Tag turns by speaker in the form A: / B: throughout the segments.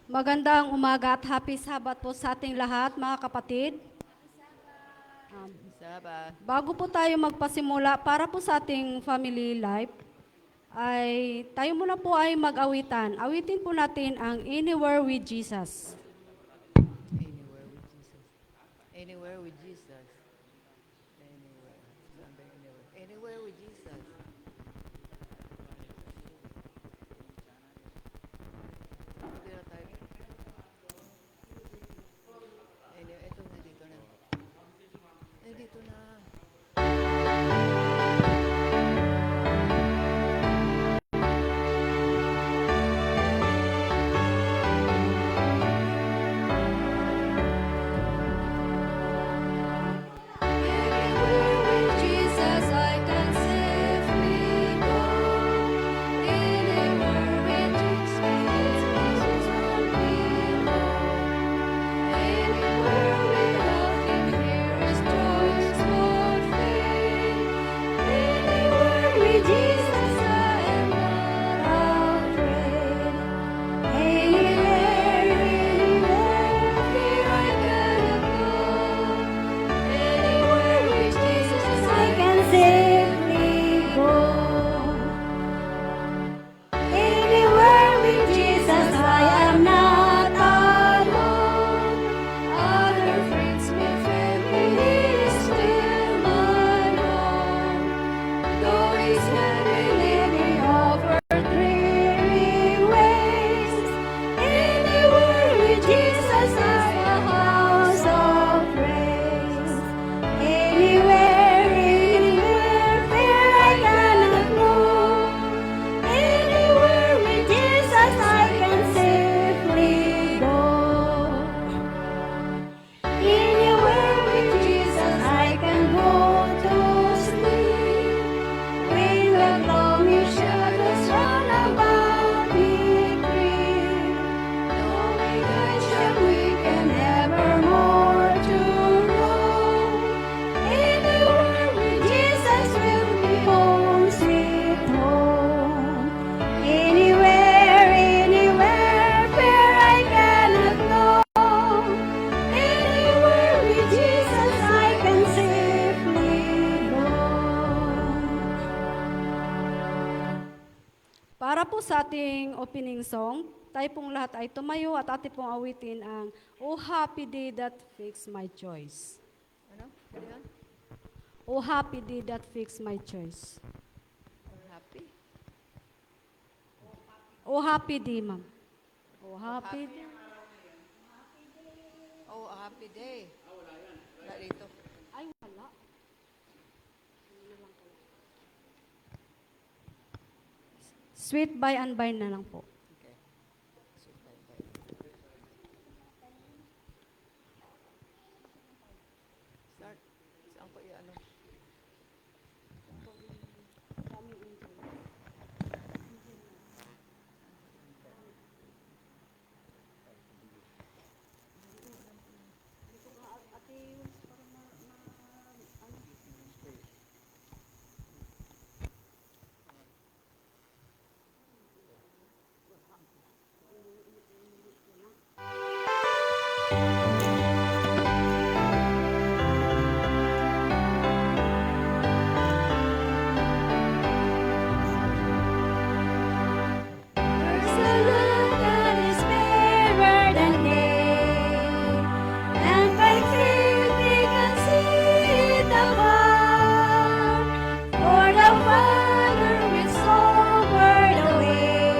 A: Magandang umaga at happy Sabat po sa ating lahat, mga kapatid.
B: Saba.
A: Bago po tayo magpasimula, para po sa ating family life, ay tayo muna po ay mag-awitan. Awitin po natin ang Anywhere with Jesus.
B: Anywhere with Jesus. Anywhere with Jesus. Anywhere. Saan ba yung anywhere? Anywhere with Jesus. Hindi na tayo. Anyway, ito na dito na. Ay, dito na.
A: Anywhere with Jesus I can safely go. Anywhere with Jesus won't be alone. Anywhere without Him here is joys won't fade. Anywhere with Jesus I am not afraid. Anywhere, here I cannot go. Anywhere with Jesus I can safely go. Anywhere with Jesus I am not alone. Other friends may fail me, He is still my home. Though His hand may lead me over dreary ways. Anywhere with Jesus is a house of praise. Anywhere, fear I cannot know. Anywhere with Jesus I can safely go. Anywhere with Jesus I can go to sleep. When the gloomy shadows round about me creep, knowing I shall weaken evermore to roam. Anywhere with Jesus will be home, sweet home. Anywhere, fear I cannot know. Anywhere with Jesus I can safely go. Para po sa ating opening song, tayo pong lahat ay tumayo at ating pong awitin ang Oh Happy Day That Fixed My Choice.
B: Ano? Ano yan?
A: Oh Happy Day That Fixed My Choice.
B: Happy?
A: Oh Happy Day, ma'am. Oh Happy Day.
B: Oh, a happy day. Wala dito.
A: Ay, wala. Sweet by and by na lang po.
B: Okay. So, bye-bye. Start. Saan ko i-ano?
A: There's a look that is fairer than day, and by faith we can see it afar. For the Father will sober the way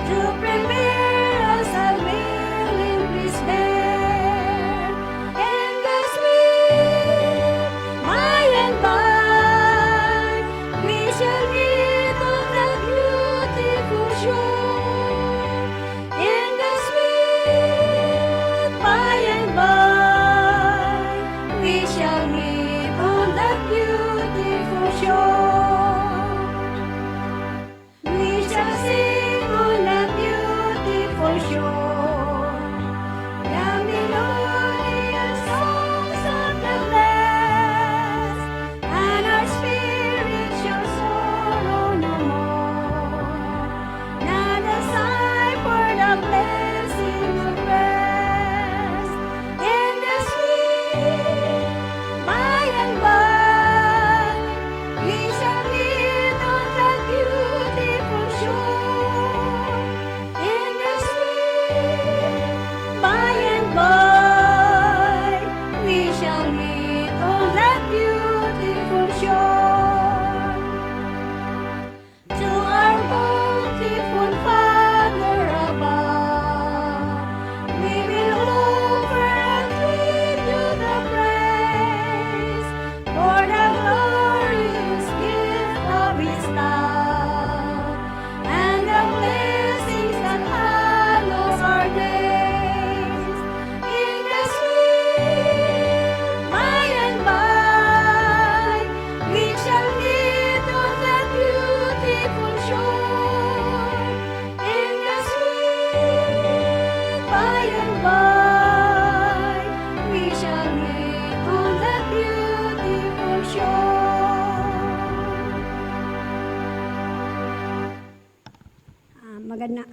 A: to prepare us a willing place.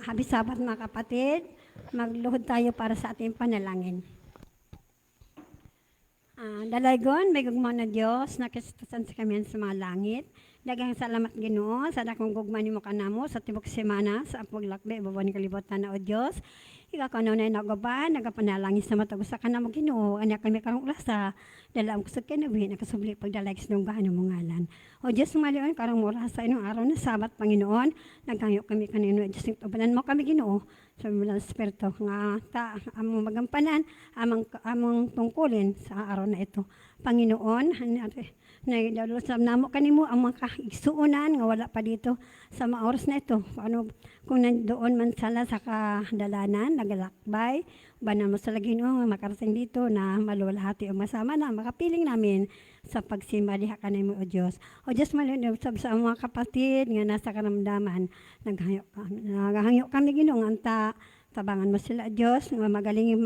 A: Happy Sabbath mga kapatid. Magluhod tayo para sa ating panalangin. Dalaygon, may gugma na Diyos, nakistusan sa kami sa mga langit. Dagang salamat Ginoo sa dakong gugma nimo kanamo sa tibok semana sa paglakbay babaw ni kalibutan na o Diyos. Ikaw kanunay nagaban, nagapanalangin sa matag sa kanamo Ginoo. Anya kami karong urasa, dala ang kusog kinabuhi nakasubli pagdalay sa nunggaan mo ngalan. O Diyos malion karong murasa inong araw na Sabat Panginoon, naghanyo kami kanino Diyos tubanan mo kami Ginoo. Sa mga espiritu nga among magampanan, among tungkulin sa araw na ito. Panginoon, nagdalusam namo kanimo ang mga kaigsuunan nga wala pa dito sa mga oras na ito. Paano kung nandoon man sala sa kadalanan, nagalakbay, banan mo sa Ginoo nga makarating dito na maluwalhati o masama na makapiling namin sa pagsimba diha kanimo o Dios. O Dios malinaw sa mga kapatid nga nasa karamdaman, naghangyo kami Ginoo nga tabangan mo sila Dios nga magaling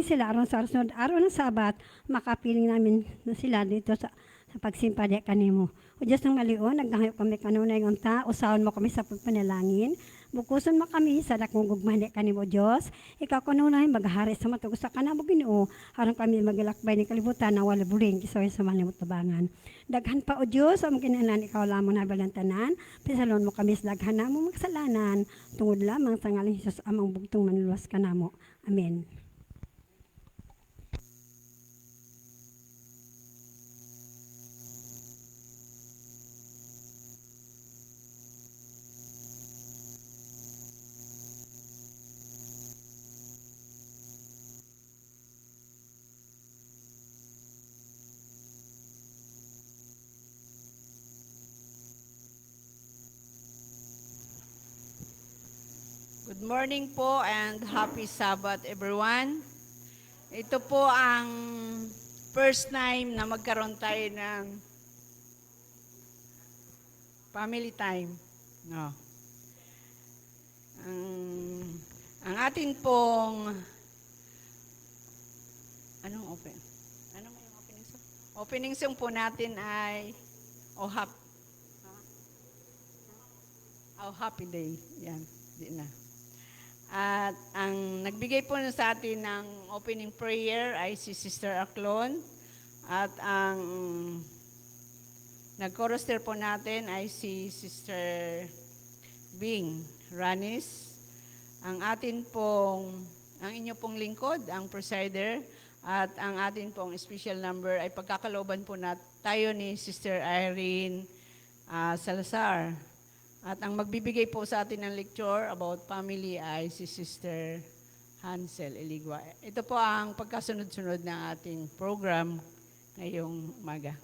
A: sila aron sa sunod araw ng Sabat, makapiling namin na sila dito sa pagsimpa diha kanimo. O Dios ng malion, naghangyo kami kanunay nga usahon mo kami sa pagpanalangin. Bukuson mo kami sa dakong gugmahali kanimo Dios. Ikaw kanunay maghari sa matug sa kanamo Ginoo aron kami magalakbay ni kalibutan na wala buling kisoy sa malimot tabangan. Daghan pa o Dios ang kinahanglan ikaw lamang na balantanan. Pisalon mo kami sa daghan namo magsalanan tungod lamang sa ngalan Hesus amang bugtong manluwas kanamo. Amen.
B: Good morning po and happy Sabbath everyone. Ito po ang first time na magkaroon tayo ng family time. No. Ang atin pong anong open? Ano may opening song? Opening song po natin ay Oh Happy Day. Yan, di na. At ang nagbigay po sa atin ng opening prayer ay si Sister Aklon. At ang nag-chorister po natin ay si Sister Bing Ranis. Ang inyo pong lingkod, ang presider, at ang atin pong special number ay pagkakaloban po tayo ni Sister Irene Salazar. At ang magbibigay po sa atin ng lecture about family ay si Sister Hansel Eligua. Ito po ang pagkasunod-sunod ng ating program ngayong umaga.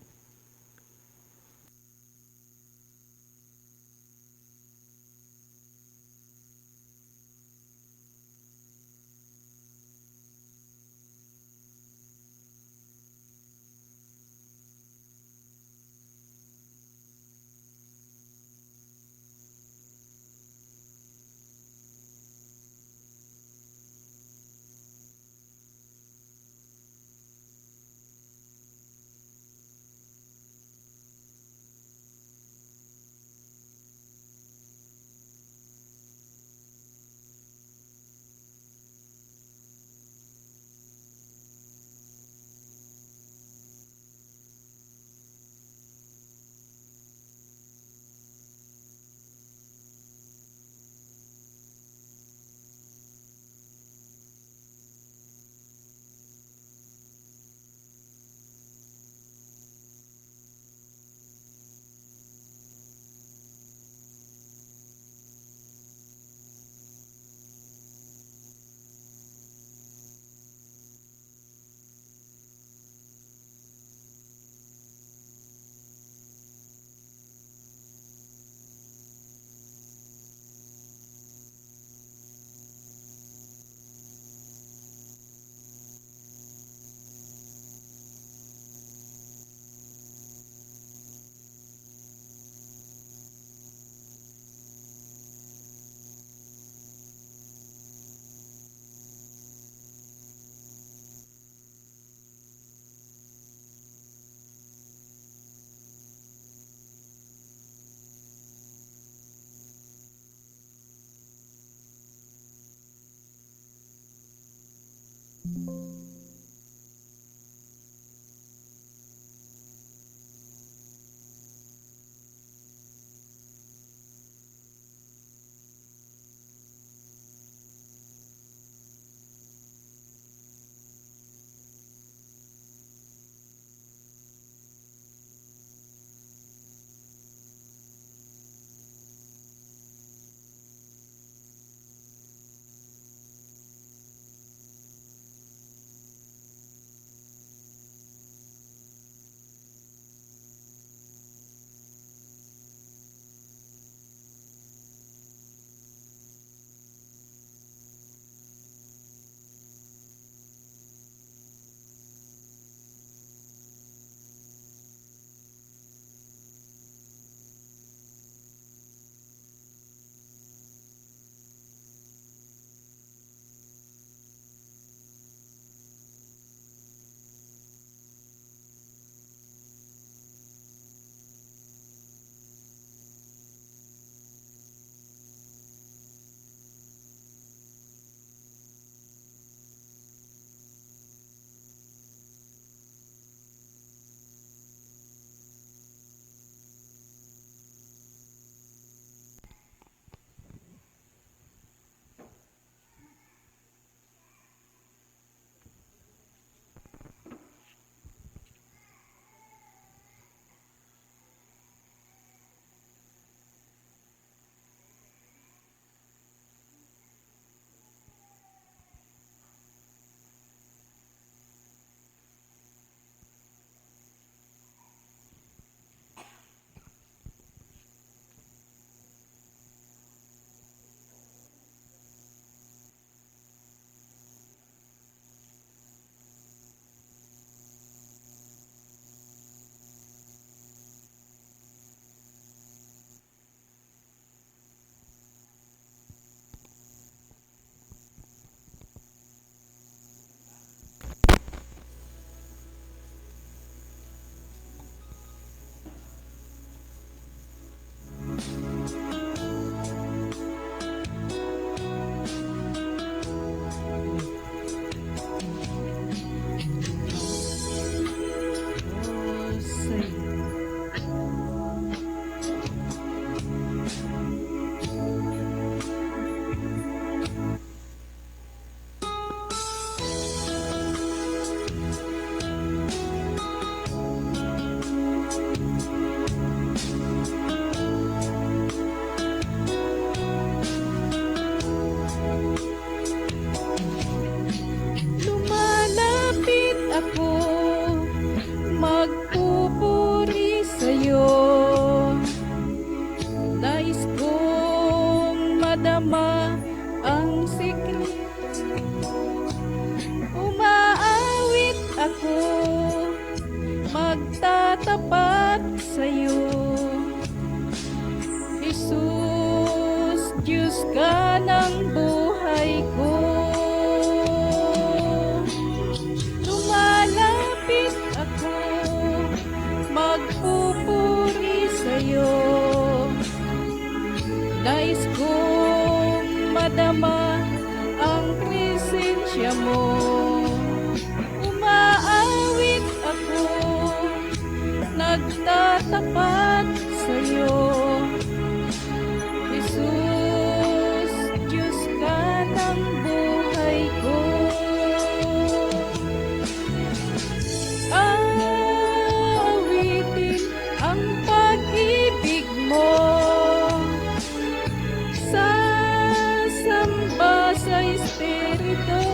A: Espiritu.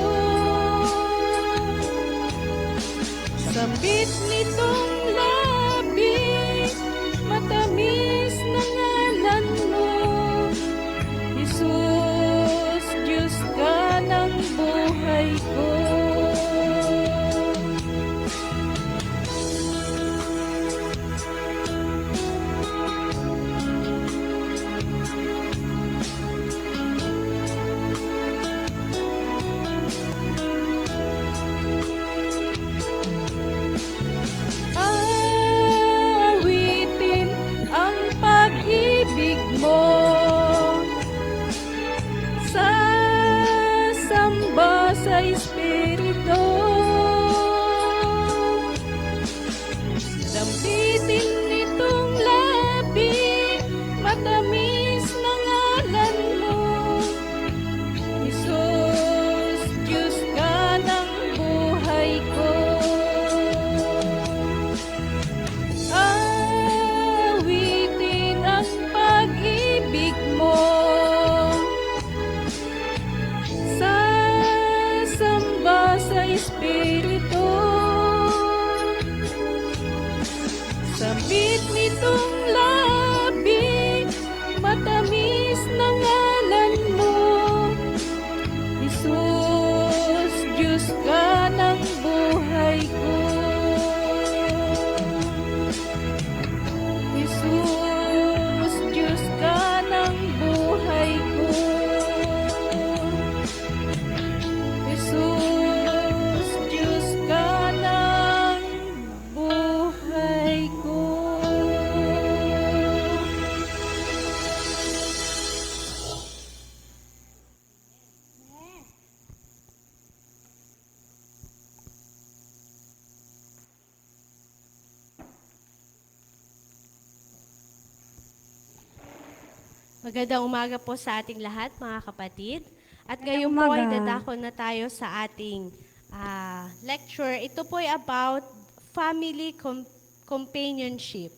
A: Sambit nitong labi, matamis na ngalan mo. Jesus, Diyos ka ng buhay ko. Awitin ang pag-ibig mo, sasamba sa Espiritu. Dampitin nitong labi, matamis na ngalan mo. Jesus, Diyos ka ng buhay ko. Awitin ang pag-ibig mo, sasamba sa Espiritu. Sambit nitong labi, matamis na ngalan mo. Jesus, Diyos ka ng buhay ko. Jesus, Diyos ka ng buhay ko. Jesus, Diyos ka ng buhay ko.
C: Magandang umaga po sa ating lahat, mga kapatid. At
A: Magandang
C: ngayon po ay
A: umaga.
C: dadako na tayo sa ating lecture. Ito po ay about family companionship.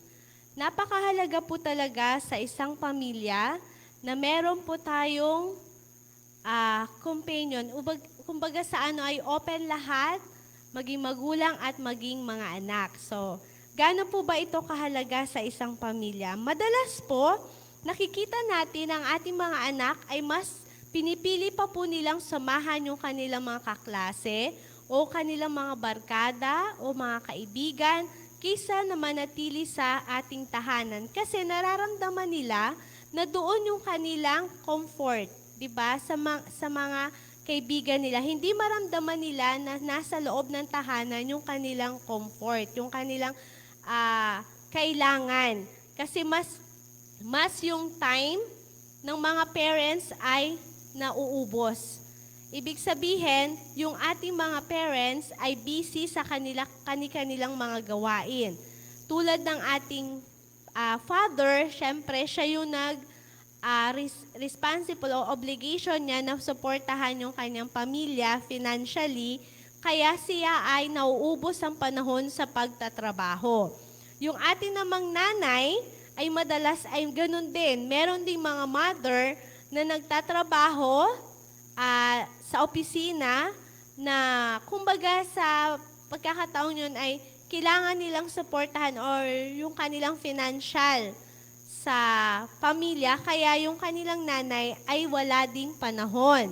C: Napakahalaga po talaga sa isang pamilya na meron po tayong companion. Kumbaga sa ano ay open lahat, maging magulang at maging mga anak. So, gaano po ba ito kahalaga sa isang pamilya? Madalas po, nakikita natin ang ating mga anak ay mas pinipili pa po nilang samahan yung kanilang mga kaklase o kanilang mga barkada o mga kaibigan kaysa na manatili sa ating tahanan. Kasi nararamdaman nila na doon yung kanilang comfort, di ba? Sa mga kaibigan nila. Hindi maramdaman nila na nasa loob ng tahanan yung kanilang comfort, yung kanilang kailangan. Kasi mas yung time ng mga parents ay nauubos. Ibig sabihin, yung ating mga parents ay busy sa kanilang mga gawain. Tulad ng ating father, syempre siya yung responsible o obligation niya na suportahan yung kanyang pamilya financially, kaya siya ay nauubos ang panahon sa pagtatrabaho. Yung ating namang nanay, ay madalas ay ganun din. Meron ding mga mother na nagtatrabaho sa opisina na kumbaga sa pagkakataon yun ay kailangan nilang suportahan or yung kanilang financial sa pamilya, kaya yung kanilang nanay ay wala ding panahon.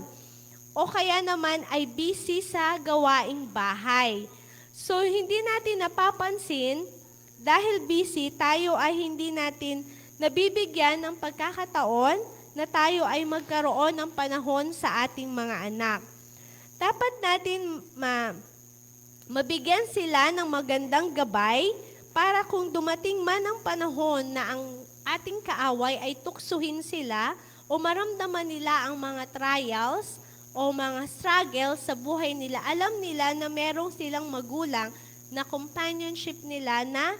C: O kaya naman ay busy sa gawaing bahay. So hindi natin napapansin dahil busy, tayo ay hindi natin nabibigyan ng pagkakataon na tayo ay magkaroon ng panahon sa ating mga anak. Dapat natin mabigyan sila ng magandang gabay para kung dumating man ang panahon na ang ating kaaway ay tuksuhin sila o maramdaman nila ang mga trials o mga struggles sa buhay nila, alam nila na merong silang magulang na companionship nila na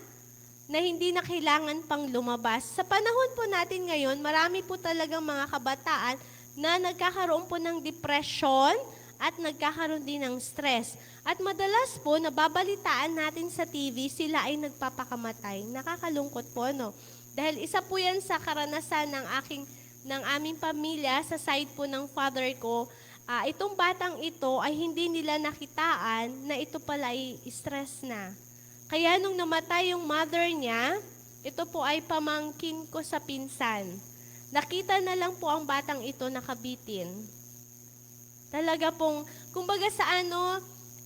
C: hindi na kailangan pang lumabas. Sa panahon po natin ngayon, marami po talagang mga kabataan na nagkakaroon po ng depression at nagkakaroon din ng stress. At madalas po, nababalitaan natin sa TV, sila ay nagpapakamatay. Nakakalungkot po, no? Dahil isa po yan sa karanasan ng aming pamilya, sa side po ng father ko, itong batang ito ay hindi nila nakitaan na ito pala ay stress na. Kaya nung namatay yung mother niya, ito po ay pamangkin ko sa pinsan. Nakita na lang po ang batang ito nakabitin. Talaga pong, kumbaga sa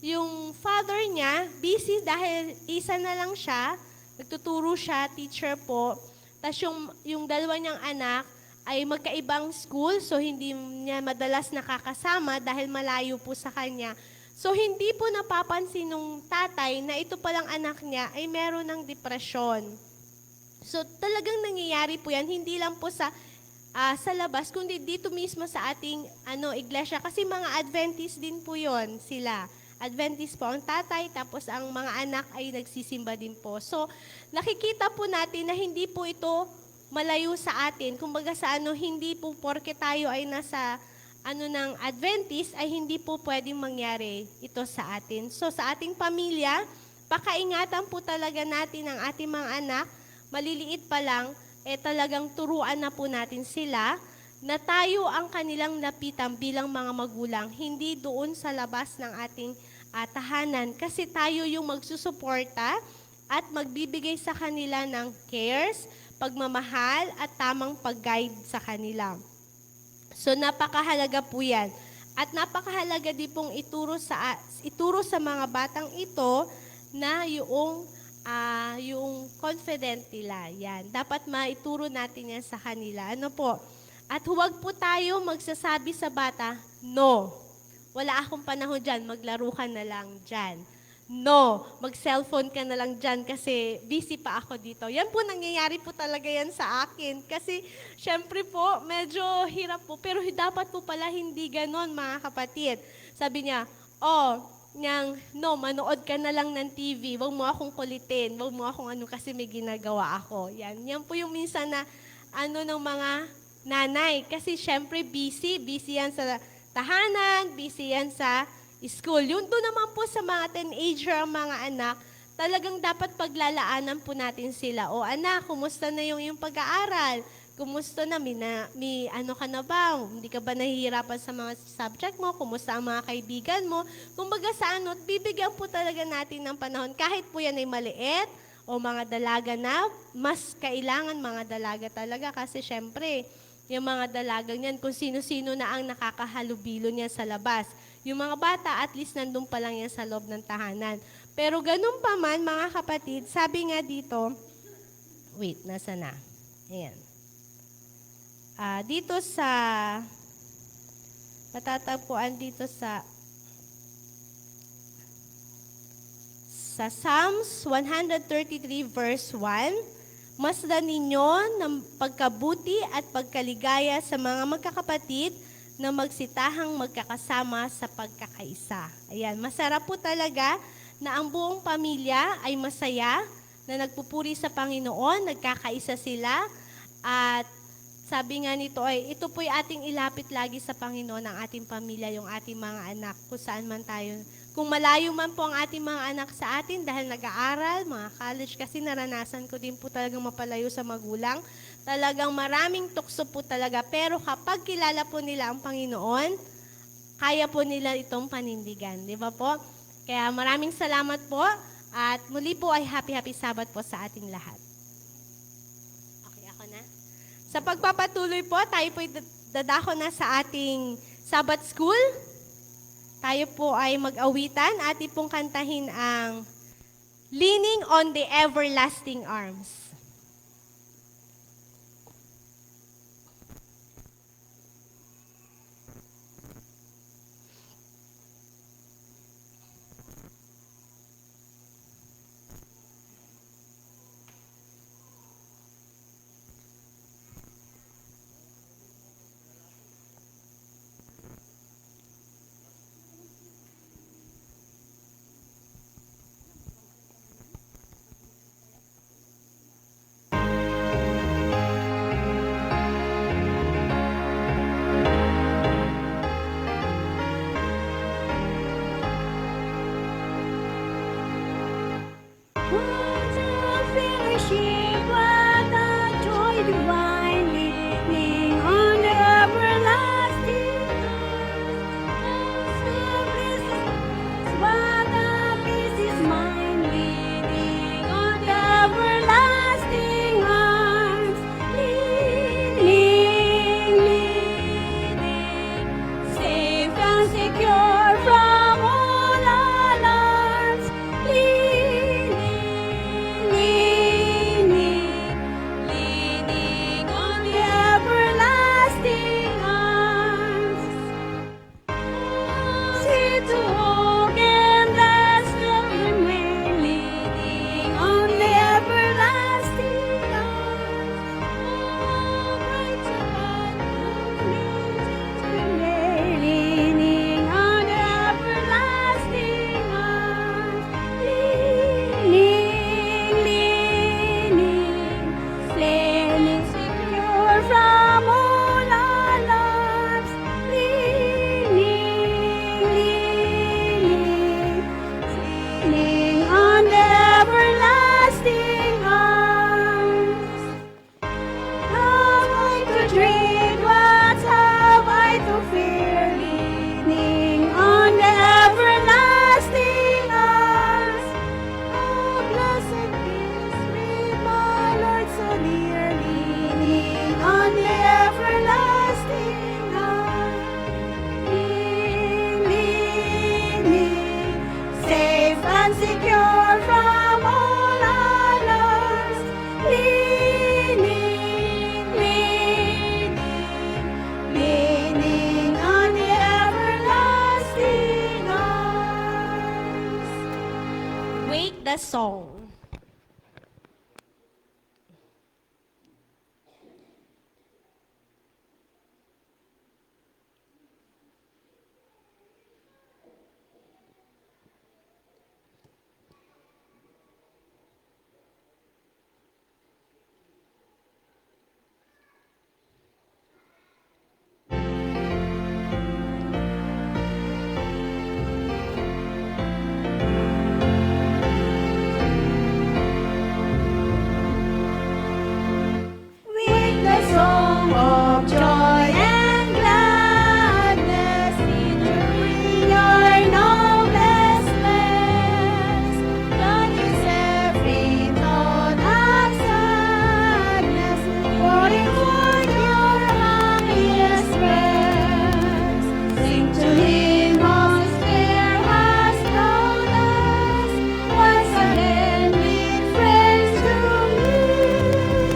C: yung father niya, busy dahil isa na lang siya, nagtuturo siya, teacher po. Tapos yung dalawa niyang anak ay magkaibang school, so hindi niya madalas nakakasama dahil malayo po sa kanya. So hindi po napapansin nung tatay na ito palang anak niya ay meron ng depresyon. So talagang nangyayari po yan, hindi lang po sa labas, kundi dito mismo sa ating iglesia. Kasi mga Adventist din po yon sila. Adventist po ang tatay, tapos ang mga anak ay nagsisimba din po. So nakikita po natin na hindi po ito malayo sa atin. Kumbaga sa hindi po porke tayo ay nasa ng Adventist ay hindi po pwedeng mangyari ito sa atin. So sa ating pamilya, pakaingatan po talaga natin ang ating mga anak, maliliit pa lang, talagang turuan na po natin sila na tayo ang kanilang lapitan bilang mga magulang, hindi doon sa labas ng ating tahanan. Kasi tayo yung magsusuporta at magbibigay sa kanila ng cares, pagmamahal at tamang pag-guide sa kanila. So napakahalaga po yan. At napakahalaga din pong ituro sa mga batang ito na yung confident nila. Yan. Dapat maituro natin yan sa kanila. Ano po? At huwag po tayo magsasabi sa bata, no. Wala akong panahon dyan, maglaro ka na lang dyan. No, mag-cellphone ka na lang dyan kasi busy pa ako dito. Yan po, nangyayari po talaga yan sa akin. Kasi, syempre po, medyo hirap po. Pero dapat po pala hindi ganon, mga kapatid. Sabi niya, no, manood ka na lang ng TV. Huwag mo akong kulitin. Huwag mo akong kasi may ginagawa ako. Yan po yung minsan na, ng mga nanay. Kasi, syempre, busy yan sa tahanan, busy yan sa school. Yun doon naman po sa mga teenager, ang mga anak, talagang dapat paglalaanan po natin sila. O anak, kumusta na yung pag-aaral? Kumusta na? May ka na ba? Hindi ka ba nahihirapan sa mga subject mo? Kumusta ang mga kaibigan mo? Kumbaga sa bibigyan po talaga natin ng panahon. Kahit po yan ay maliit o mga dalaga na, mas kailangan mga dalaga talaga kasi syempre, yung mga dalagang yan, kung sino-sino na ang nakakahalubilo niya sa labas. Yung mga bata, at least nandun pa lang yan sa loob ng tahanan. Pero ganun pa man, mga kapatid, sabi nga dito, wait, nasa na? Ayan. Dito matatagpuan dito sa Psalms 133 verse 1, masdan ninyo ng pagkabuti at pagkaligaya sa mga magkakapatid na magsitahang magkakasama sa pagkakaisa. Ayan, masarap po talaga na ang buong pamilya ay masaya, na nagpupuri sa Panginoon, nagkakaisa sila, at sabi nga nito ay, ito po'y ating ilapit lagi sa Panginoon, ang ating pamilya, yung ating mga anak, kung saan man tayo. Kung malayo man po ang ating mga anak sa atin dahil nag-aaral, mga college, kasi naranasan ko din po talagang mapalayo sa magulang, talagang maraming tukso po talaga. Pero kapag kilala po nila ang Panginoon, kaya po nila itong panindigan. Di ba po? Kaya maraming salamat po. At muli po ay happy Sabbath po sa ating lahat. Okay, ako na. Sa pagpapatuloy po, tayo po dadako na sa ating Sabbath School. Tayo po ay mag-awitan at ipong kantahin ang Leaning on the Everlasting Arms. the song.
A: With the song of joy and gladness, entering your noblest place. God is every thought of sadness, pouring forth your happiest prayers. Sing to Him whose care has brought us once again with friends to meet.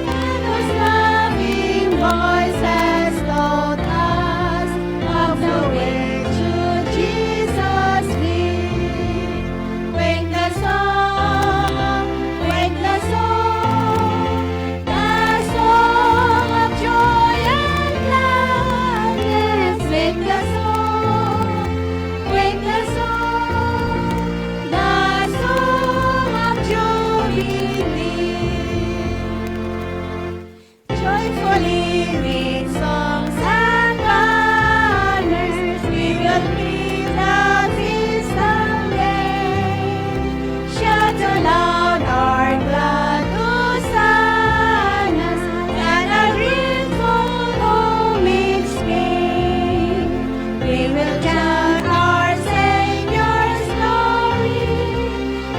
A: And whose loving voice has taught us of the way to Jesus' feet. Wake the song, the song of joy and gladness. Wake the song, the song of jubilee. Joyfully with songs and banners, we will greet the feast of day. Shout aloud our glad hosannas, and our grateful homage gain. We will chant our Savior's glory,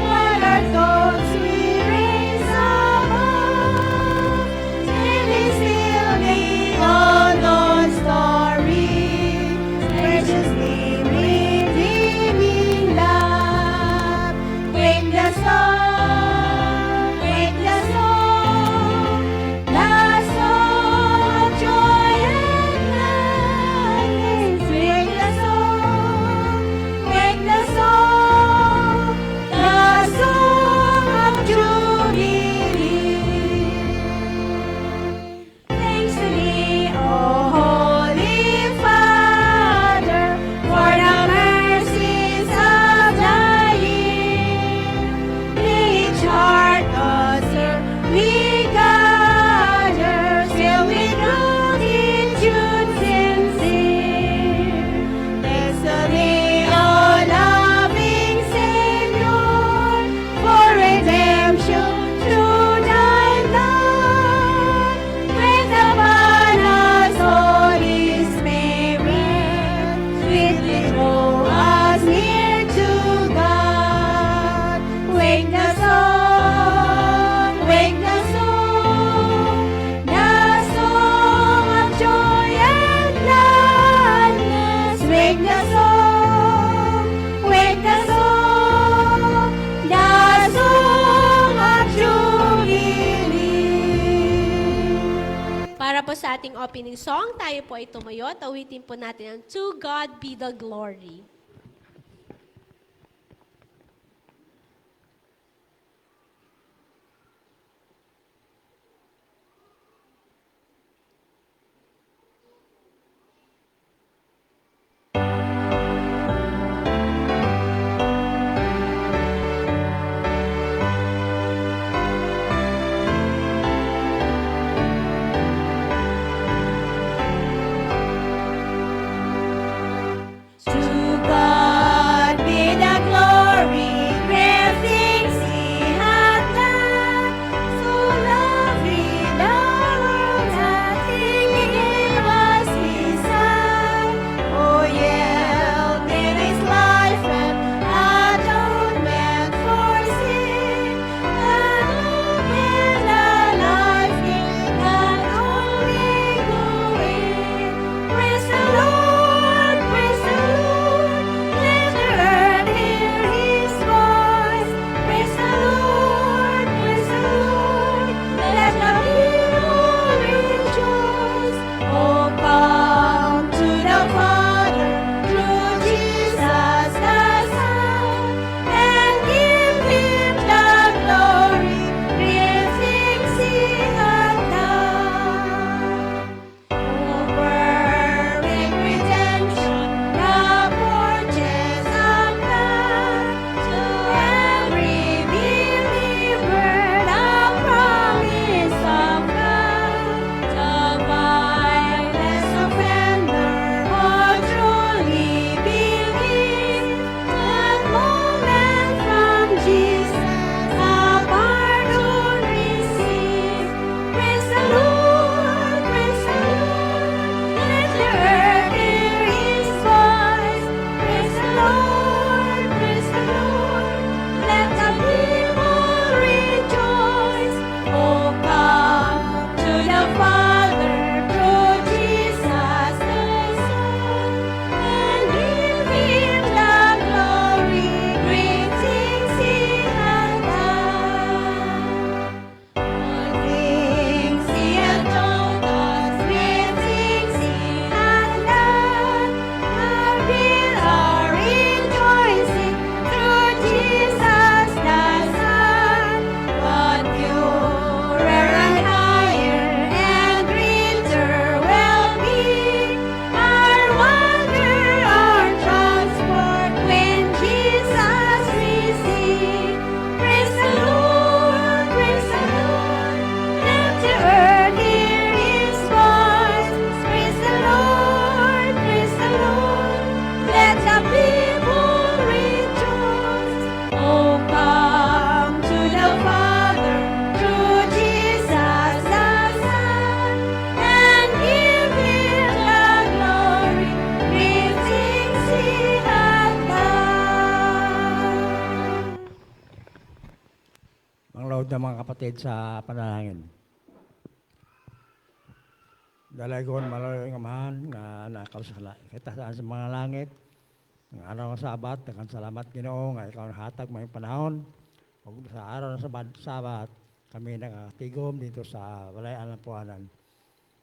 A: while our thoughts we raise above. Telling still the unknown story, graciously redeeming love. Wake the song, the song of joy and gladness. Wake the song, the song of jubilee. Thanks to Thee, O Holy Father, for the mercies of Thy year. Each heart serve we gather, filled with gratitude sincere. Thanks to Thee, O loving Savior, for redemption through Thy blood. Breathe upon us, Holy Spirit, sweetly draw us near to God. Wake the song, the song of joy and gladness. Wake the song, the song of jubilee.
C: Para po sa ating opening song, tayo po ay tumayo at awitin po natin ang To God Be the Glory.
A: To
D: manood ng mga kapatid sa panalangin. Dalagon malayo ng amahan nga nakasala. Kita saan sa mga langit, ng araw ng Sabat, nakan salamat Ginoo nga ikaw nahatag may panahon. Ug sa araw ng Sabat, kami nakatigom dito sa Walayan ng Puanan.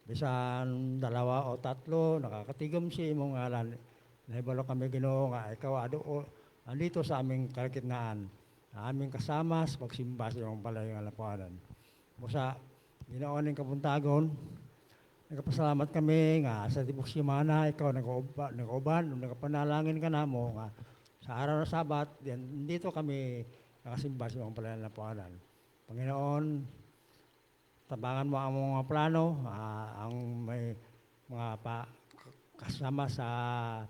D: Bisan dalawa o tatlo, nakakatigom si imong ngalan. Nahibalo kami Ginoo nga ikaw andito sa aming kalagitnaan. Aming kasama sa pagsimba sa iyong Walayan ng Puanan. Musa, Ginoo ning kabuntagon, nagpasalamat kami nga sa tibok semana ikaw nag-uban, nagpanalangin ka na mo nga sa araw ng Sabat, dito kami nakasimba sa iyong Walayan ng Puanan. Panginoon, tabangan mo ang mga plano, ang may mga kasama sa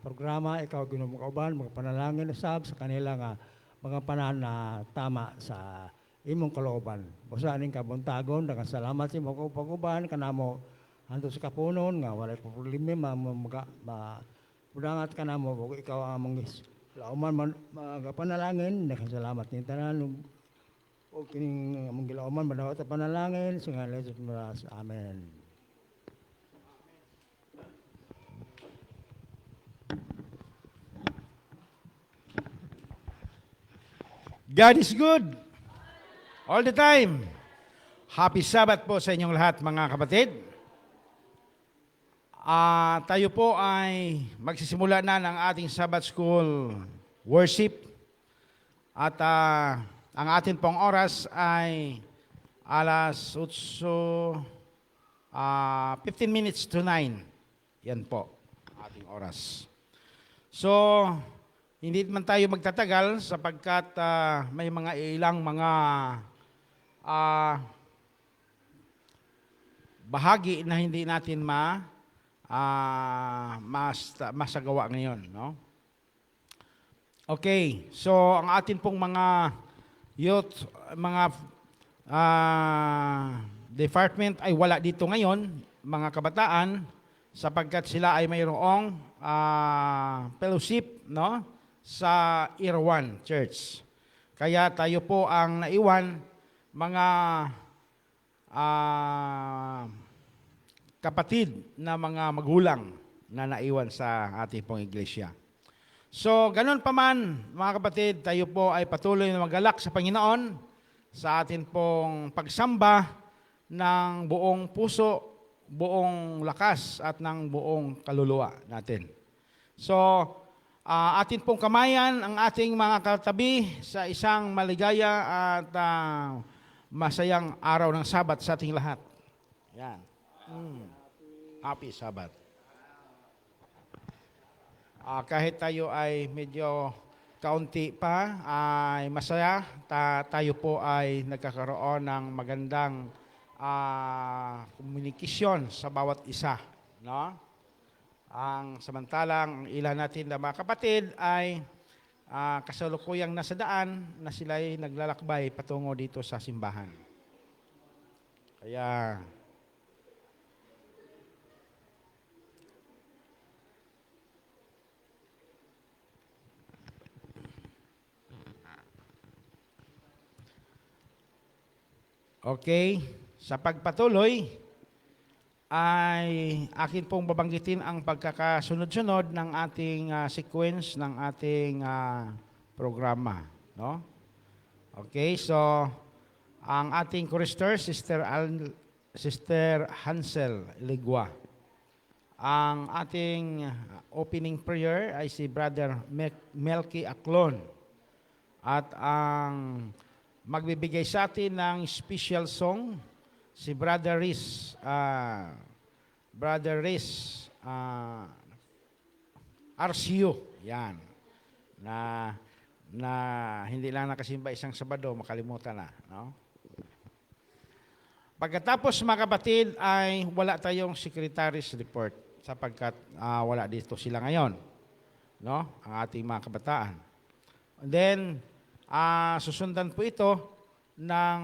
D: programa, ikaw ginumukauban, mga panalangin na sa kanila nga mga panan na tama sa imong kalooban. Busa aning kabuntagon, daghang salamat sa imong pag-uban kanamo hanto sa kapunon nga walay problema mudangat kanamo ug ikaw ang among lauman mga panalangin, daghang salamat ning tanan o kining among gilauman madawat sa panalangin sa ngalan ni Jesus. Amen.
E: God is good all the time. Happy Sabbath po sa inyong lahat mga kapatid. Tayo po ay magsisimula na ng ating Sabbath School worship at ang atin pong oras ay alas 8, 15 minutes to 9. Yan po, ating oras. So, hindi man tayo magtatagal sapagkat may mga ilang mga bahagi na hindi natin masagawa ngayon. No? Okay, so ang atin pong mga youth, mga department ay wala dito ngayon, mga kabataan, sapagkat sila ay mayroong fellowship, no, sa Irwan Church. Kaya tayo po ang naiwan, mga kapatid na mga magulang na naiwan sa ating pong iglesia. So, ganun pa man, mga kapatid, tayo po ay patuloy na magalak sa Panginoon sa atin pong pagsamba ng buong puso, buong lakas at ng buong kaluluwa natin. So, atin pong kamayan ang ating mga katabi sa isang maligaya at masayang araw ng Sabat sa ating lahat. Yan. Happy Sabbath. Kahit tayo ay medyo kaunti pa, ay masaya, tayo po ay nagkakaroon ng magandang komunikasyon sa bawat isa. No? Samantalang ang ilan natin na mga kapatid ay kasalukuyang nasa daan na sila ay naglalakbay patungo dito sa simbahan. Kaya okay, sa pagpatuloy ay akin pong babanggitin ang pagkakasunod-sunod ng ating sequence ng ating programa, no? Okay, so ang ating chorister, Sister Hansel Ligwa. Ang ating opening prayer ay si Brother Melky Aklon. At ang magbibigay sa atin ng special song, si Brother Riz. RCU. Yan. Na hindi lang nakasimba isang Sabado, makalimutan na. No? Pagkatapos mga kapatid ay wala tayong secretary's report sapagkat wala dito sila ngayon. No? Ang ating mga kabataan. And then, susundan po ito ng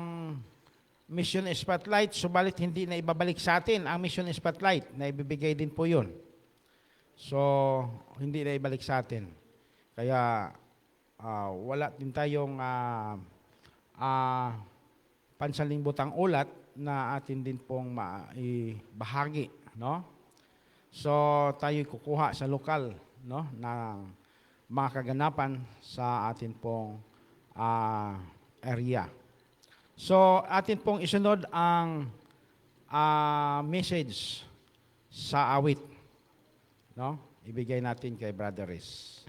E: Mission Spotlight, subalit hindi na ibabalik sa atin ang Mission Spotlight, na ibibigay din po yun. So, hindi na ibalik sa atin. Kaya, wala din tayong pansanlimbutang ulat na atin din pong maibahagi, no? So tayo kukuha sa lokal, no, ng mga kaganapan sa atin pong area. So atin pong isunod ang message sa awit, no? Ibigay natin kay Brother Riz.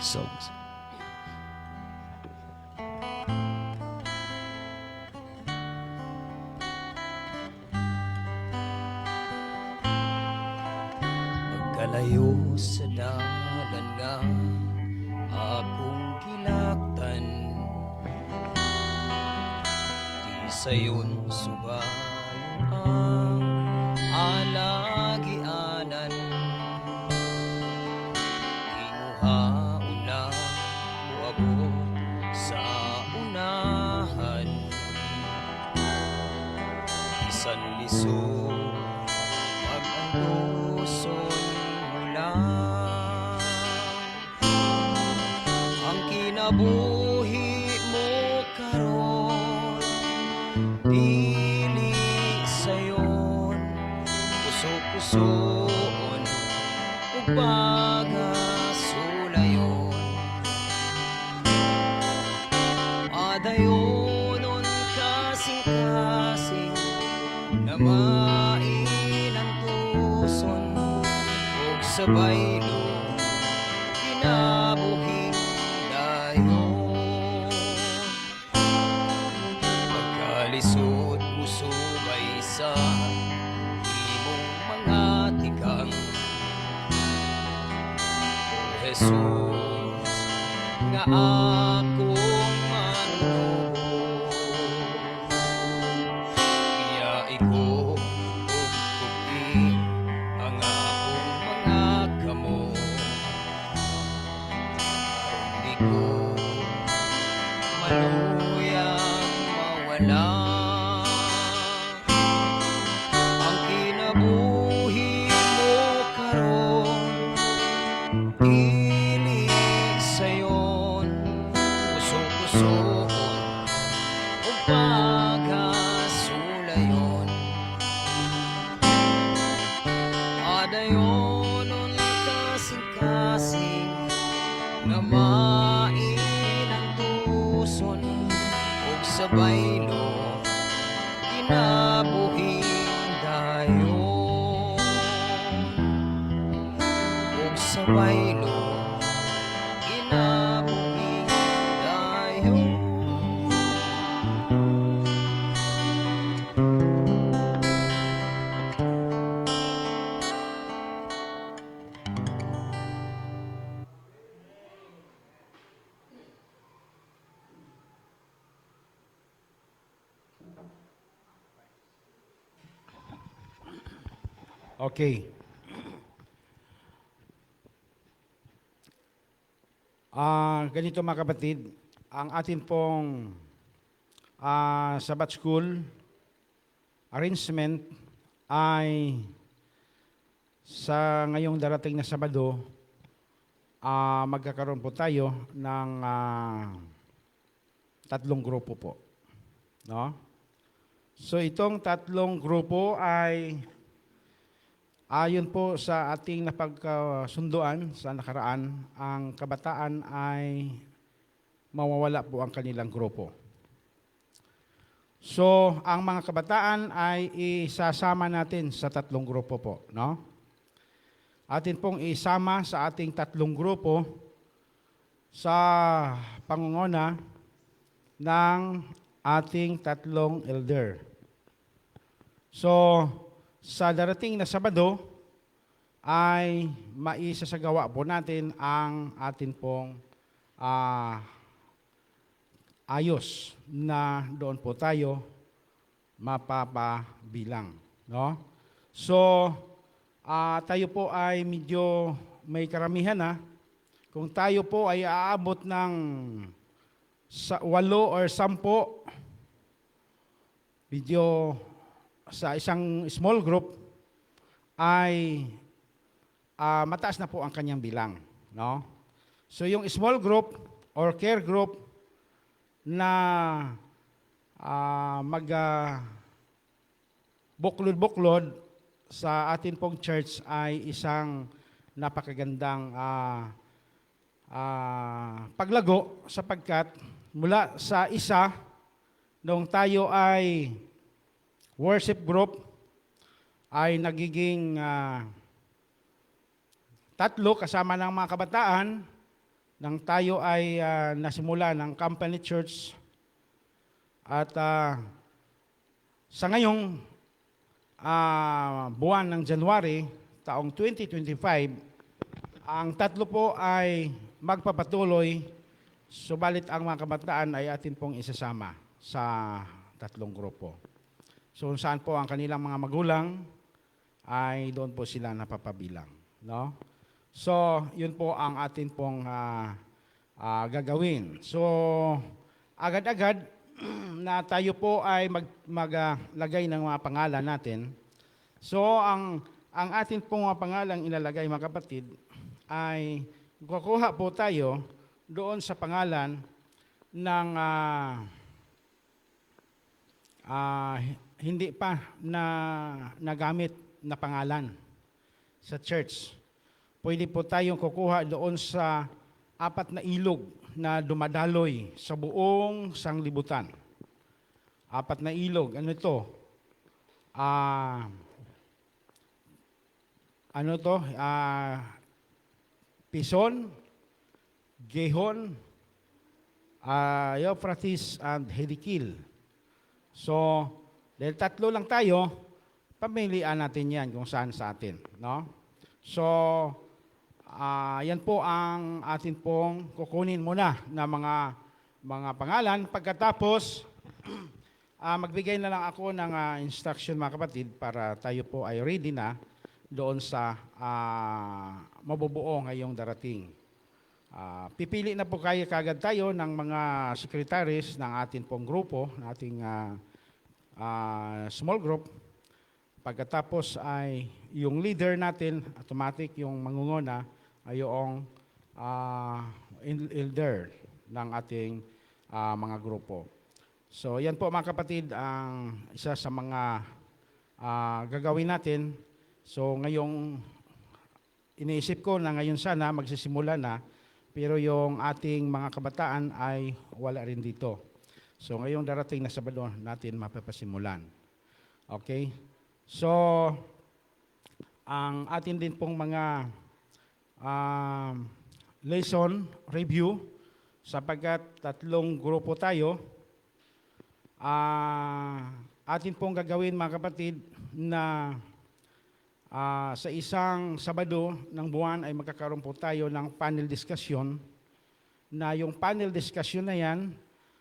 F: Songs. Magkalayo sa dalan nga akong kilaktan, di sayon subayon ang alagianan. Inuhaon lang moabot sa unahan, bisan lisod pag-andoson mo lang. Ang kinabuhi mo karon dili sayon, puso-pusoon ug pagasulayon. Adayonon kasing-kasing na mainang tuson ug sa baylo kinabuhing dayon. Pagkalisod mo subay sa imong mga tikang, O Jesus nga akong manunubos. Iya iko ug tupi ang akong mga kamot, aron di ko maluyang mawala. Ang kinabuhi mo karon dili sayon, puso-pusoon ug pagasulayon. Adayonon kasing-kasing na mainang tuson ug sa baylo kinabuhing dayon. Ug sa baylo kinabuhing dayon.
E: Okay. Ganito mga kapatid, ang atin pong Sabbath School arrangement ay sa ngayong darating na Sabado, magkakaroon po tayo ng 3 grupo po. No? So itong tatlong grupo ay ayon po sa ating napagkasunduan sa nakaraan, ang kabataan ay mawawala po ang kanilang grupo. So, ang mga kabataan ay isasama natin sa tatlong grupo po, no? Atin pong isama sa ating tatlong grupo sa pangunguna ng ating tatlong elder. So, sa darating na Sabado ay maisasagawa po natin ang atin pong ayos na doon po tayo mapapabilang, no? So, tayo po ay medyo may karamihan na. Kung tayo po ay aabot ng 8 or 10, medyo sa isang small group ay mataas na po ang kanyang bilang, no? So, yung small group or care group na buklod-buklod sa atin pong church ay isang napakagandang paglago sapagkat mula sa isa nung tayo ay worship group ay nagiging 3 kasama ng mga kabataan nang tayo ay nasimula ng company church at sa ngayong buwan ng January taong 2025, ang 3 po ay magpapatuloy, subalit ang mga kabataan ay atin pong isasama sa 3 grupo. So saan po ang kanilang mga magulang ay doon po sila napapabilang, no? So, yun po ang atin pong gagawin. So, agad-agad na tayo po ay maglagay ng mga pangalan natin. So, ang atin pong mga pangalang ilalagay, mga kapatid, ay kukuha po tayo doon sa pangalan ng hindi pa na nagamit na pangalan sa church. Pwede po tayong kukuha doon sa 4 na ilog na dumadaloy sa buong sanglibutan. 4 na ilog. Ano ito? Pison, Gihon, Euphrates, and Hiddekel. So, dahil 3 lang tayo, pamilian natin yan kung saan sa atin, no? So, yan po ang atin pong kukunin muna na mga pangalan. Pagkatapos, magbigay na lang ako ng instruction, mga kapatid, para tayo po ay ready na doon sa mabubuo ngayong darating. Pipili na po kayo kagad tayo ng mga secretaries ng atin pong grupo, ng ating small group. Pagkatapos ay yung leader natin, automatic yung mangunguna ay yung elder ng ating mga grupo. So yan po, mga kapatid, ang isa sa mga gagawin natin. So ngayong iniisip ko na ngayon sana magsisimula na, pero yung ating mga kabataan ay wala rin dito. So ngayong darating na Sabado natin mapapasimulan. Okay? So, ang atin din pong mga lesson review, sapagkat 3 grupo tayo, atin pong gagawin, mga kapatid, na sa isang Sabado ng buwan ay magkakaroon po tayo ng panel discussion, na yung panel discussion na yan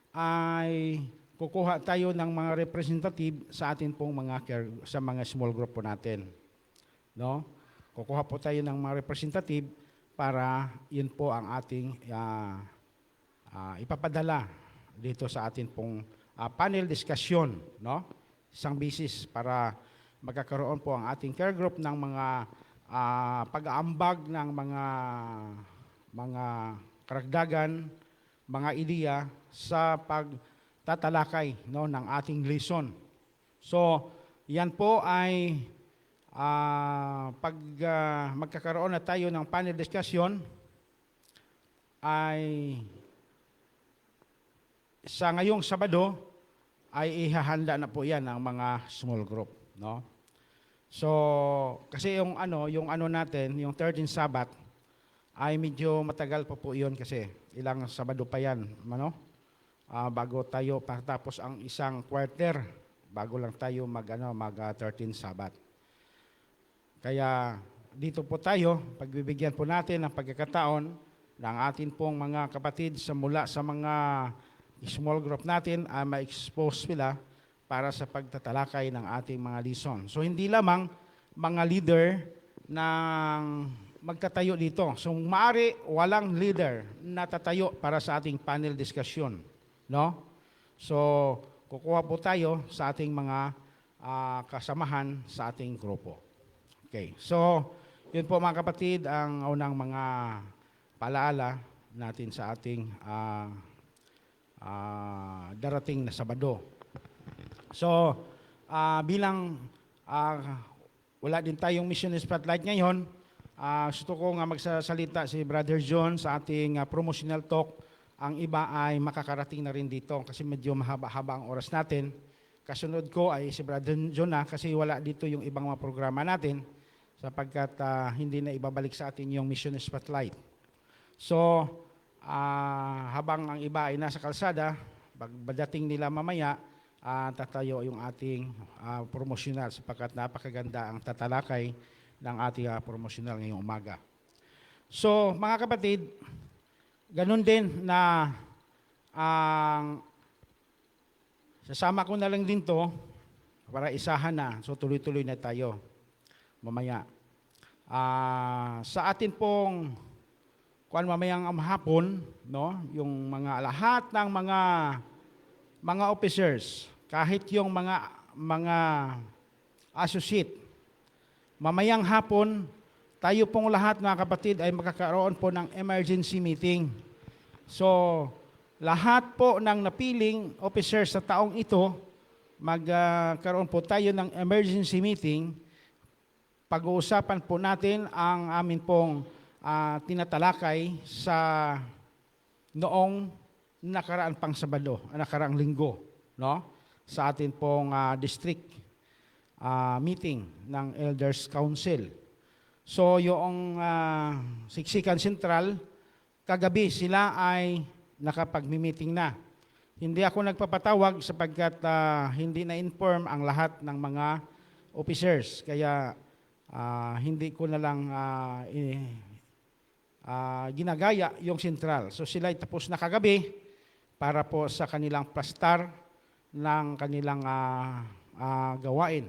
E: ay kukuha tayo ng mga representative sa atin pong sa mga small group po natin. No? Kukuha po tayo ng mga representative para yun po ang ating ipapadala dito sa atin pong panel discussion, no? Isang bisis para magkakaroon po ang ating care group ng mga pag-aambag ng mga karagdagan, mga ideya sa tatalakay, no, ng ating lesson So, yan po ay pag magkakaroon na tayo ng panel discussion, ay sa ngayong Sabado ay ihahanda na po yan ng mga small group, no? So, kasi yung ano natin, yung 13th Sabbath, ay medyo matagal pa po yun kasi ilang Sabado pa yan, bago tayo patapos ang isang quarter, bago lang tayo mag 13th Sabbath. Kaya dito po tayo, pagbibigyan po natin ng pagkakataon ng atin pong mga kapatid mula sa mga small group natin ay ma-expose sila para sa pagtatalakay ng ating mga lesson. So hindi lamang mga leader ng magtatayo dito. So maaari walang leader na tatayo para sa ating panel discussion, no? So kukuha po tayo sa ating mga kasamahan sa ating grupo. Okay. So yun po mga kapatid ang unang mga paalaala natin sa ating darating na Sabado. So, bilang wala din tayong mission spotlight ngayon, gusto ko nga magsasalita si Brother John sa ating promotional talk. Ang iba ay makakarating na rin dito kasi medyo mahaba-haba ang oras natin. Kasunod ko ay si Brother John kasi wala dito yung ibang mga programa natin sapagkat hindi na ibabalik sa atin yung mission spotlight. So, habang ang iba ay nasa kalsada, pagdating nila mamaya, tatayo yung ating promotional sapagkat napakaganda ang tatalakay ng ating promotional ngayong umaga. So, mga kapatid, ganun din na sasama ko na lang din to para isahan na. So, tuloy-tuloy na tayo mamaya. Sa atin pong mamayang hapon, no, yung mga lahat ng mga officers, kahit yung mga associate, mamayang hapon, tayo pong lahat mga kapatid ay makakaroon po ng emergency meeting. So, lahat po ng napiling officers sa taong ito, magkaroon po tayo ng emergency meeting. Pag-uusapan po natin ang amin pong tinatalakay sa noong nakaraan pang Sabado, nakaraang linggo, no? Sa atin pong district meeting ng Elders Council. So yung Siksikan Central, kagabi sila ay nakapag-meeting na. Hindi ako nagpapatawag sapagkat hindi na-inform ang lahat ng mga officers. Kaya hindi ko na lang ginagaya yung Central. So sila ay tapos na kagabi para po sa kanilang plastar ng kanilang gawain.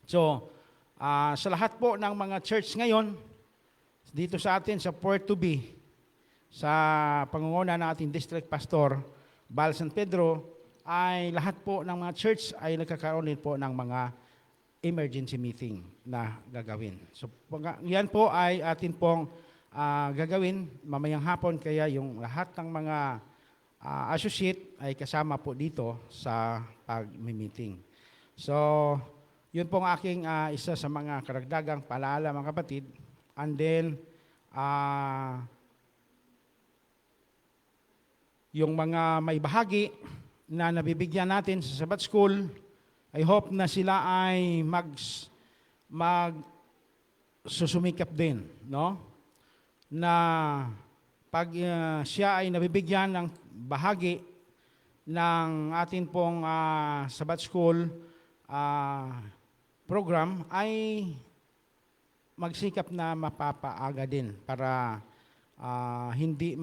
E: So, sa lahat po ng mga church ngayon, dito sa atin sa Port to Be, sa pangunguna ng ating district pastor, Bal San Pedro, ay lahat po ng mga church ay nagkakaroon din po ng mga emergency meeting na gagawin. So, yan po ay atin pong gagawin mamayang hapon, kaya yung lahat ng mga associate ay kasama po dito sa pag-meeting. So, yun pong aking isa sa mga karagdagang paalala mga kapatid. And then, yung mga may bahagi na nabibigyan natin sa Sabbath School, I hope na sila ay susumikap din, no? Na pag siya ay nabibigyan ng bahagi ng atin pong Sabbath School program, ay magsikap na mapapaaga din para hindi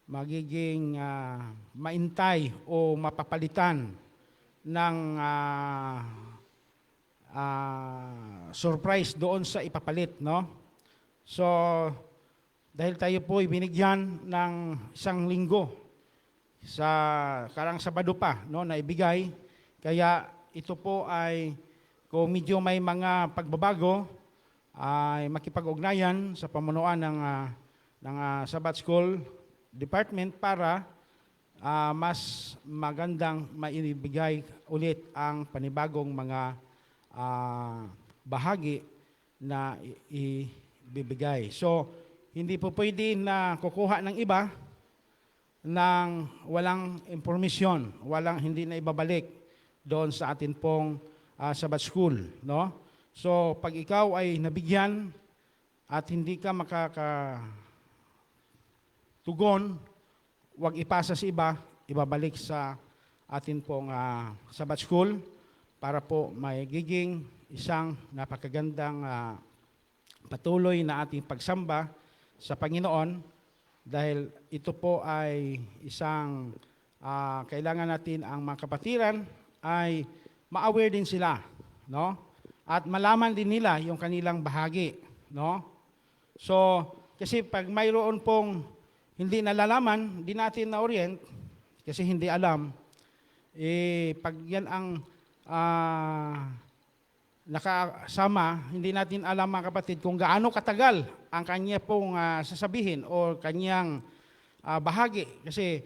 E: magiging maintay o mapapalitan ng surprise doon sa ipapalit, no? So, dahil tayo po binigyan ng isang linggo sa karang Sabado pa, no, na ibigay, kaya ito po ay kung medyo may mga pagbabago, ay makipag-ugnayan sa pamunuan ng Sabbath School Department para mas magandang maibigay ulit ang panibagong mga bahagi na ibibigay. So, hindi po pwede na kukuha ng iba ng walang impormasyon, hindi na ibabalik doon sa atin pong Sabbath School, no? So, pag ikaw ay nabigyan at hindi ka makakatugon, huwag ipasa sa iba, ibabalik sa atin pong Sabbath School para po magiging isang napakagandang patuloy na ating pagsamba sa Panginoon, dahil ito po ay isang kailangan natin ang mga kapatiran ay ma-aware din sila, no? At malaman din nila yung kanilang bahagi, no? So, kasi pag mayroon pong hindi nalalaman, hindi natin na-orient, kasi hindi alam, pag yan ang nakasama, hindi natin alam mga kapatid kung gaano katagal ang kanya pong sasabihin o kanyang bahagi. Kasi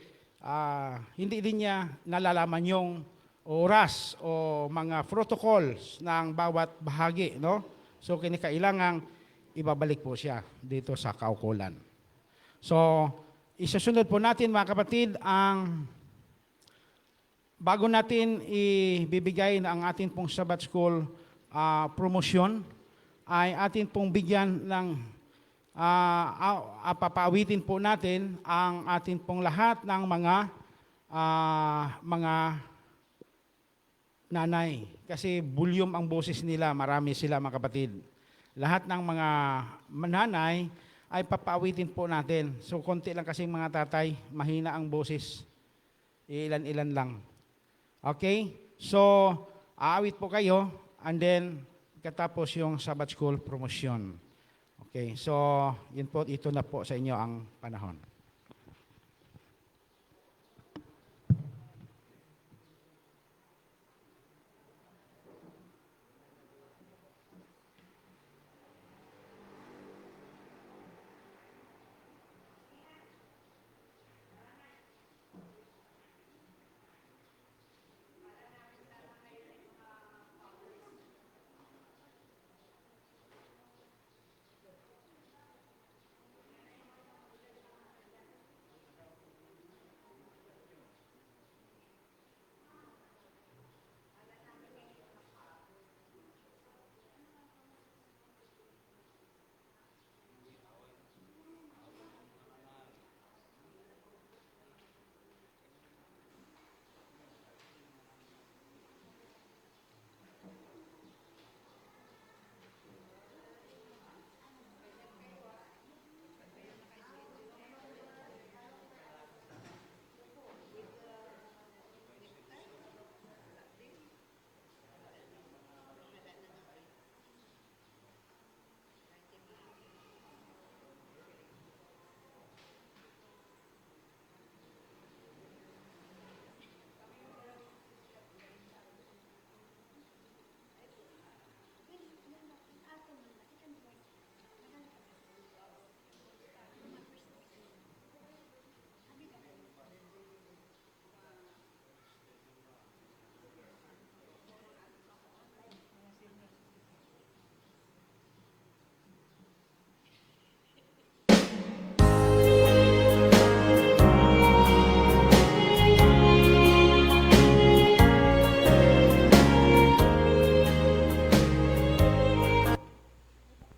E: hindi din niya nalalaman yung oras o mga protocols ng bawat bahagi, no? So kinakailangang ibabalik po siya dito sa kaukulan. So isasunod po natin mga kapatid ang bago natin ibibigay ang atin pong Sabbath School promosyon, ay atin pong bigyan ng papaawitin po natin ang atin pong lahat ng mga nanay. Kasi bulyom ang boses nila, marami sila mga kapatid. Lahat ng mga nanay ay papaawitin po natin. So konti lang kasi mga tatay, mahina ang boses. Ilan-ilan lang. Okay? So, aawit po kayo and then katapos yung Sabbath School promotion. Okay? So, yun po, ito na po sa inyo ang panahon.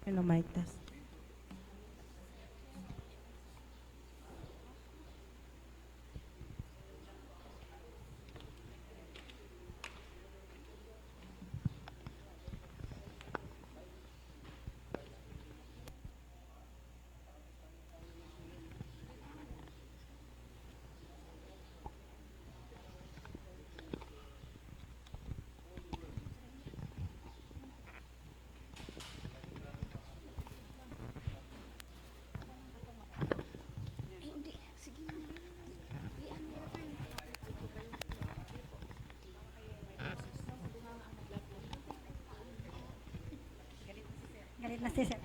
C: Hello, mic test.
A: Galit na si Sir.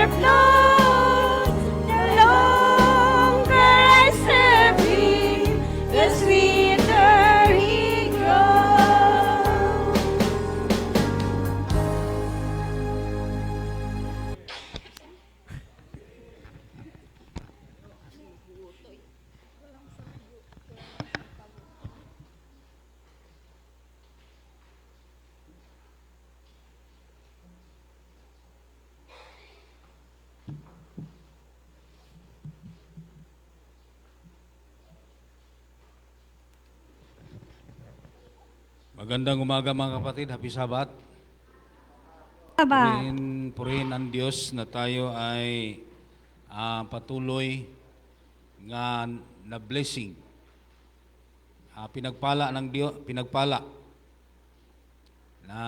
A: serve Lord, the longer I serve Him, the sweeter He grows.
G: Magandang umaga mga kapatid, happy Sabat.
A: Aba,
G: Purihin ang Diyos na tayo ay patuloy nga na blessing. Pinagpala ng Diyos, pinagpala na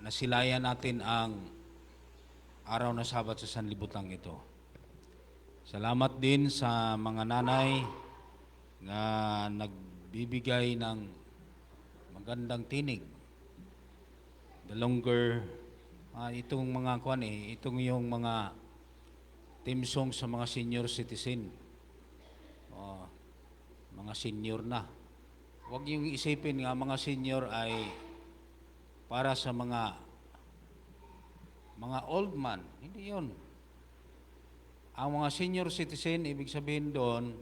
G: nasilayan natin ang araw na Sabat sa sanlibutan ito. Salamat din sa mga nanay na nagbibigay ng magandang tinig. The longer, itong mga itong yung mga team song sa mga senior citizen. Mga senior na. Huwag yung isipin nga mga senior ay para sa mga old man. Hindi yun. Ang mga senior citizen, ibig sabihin doon,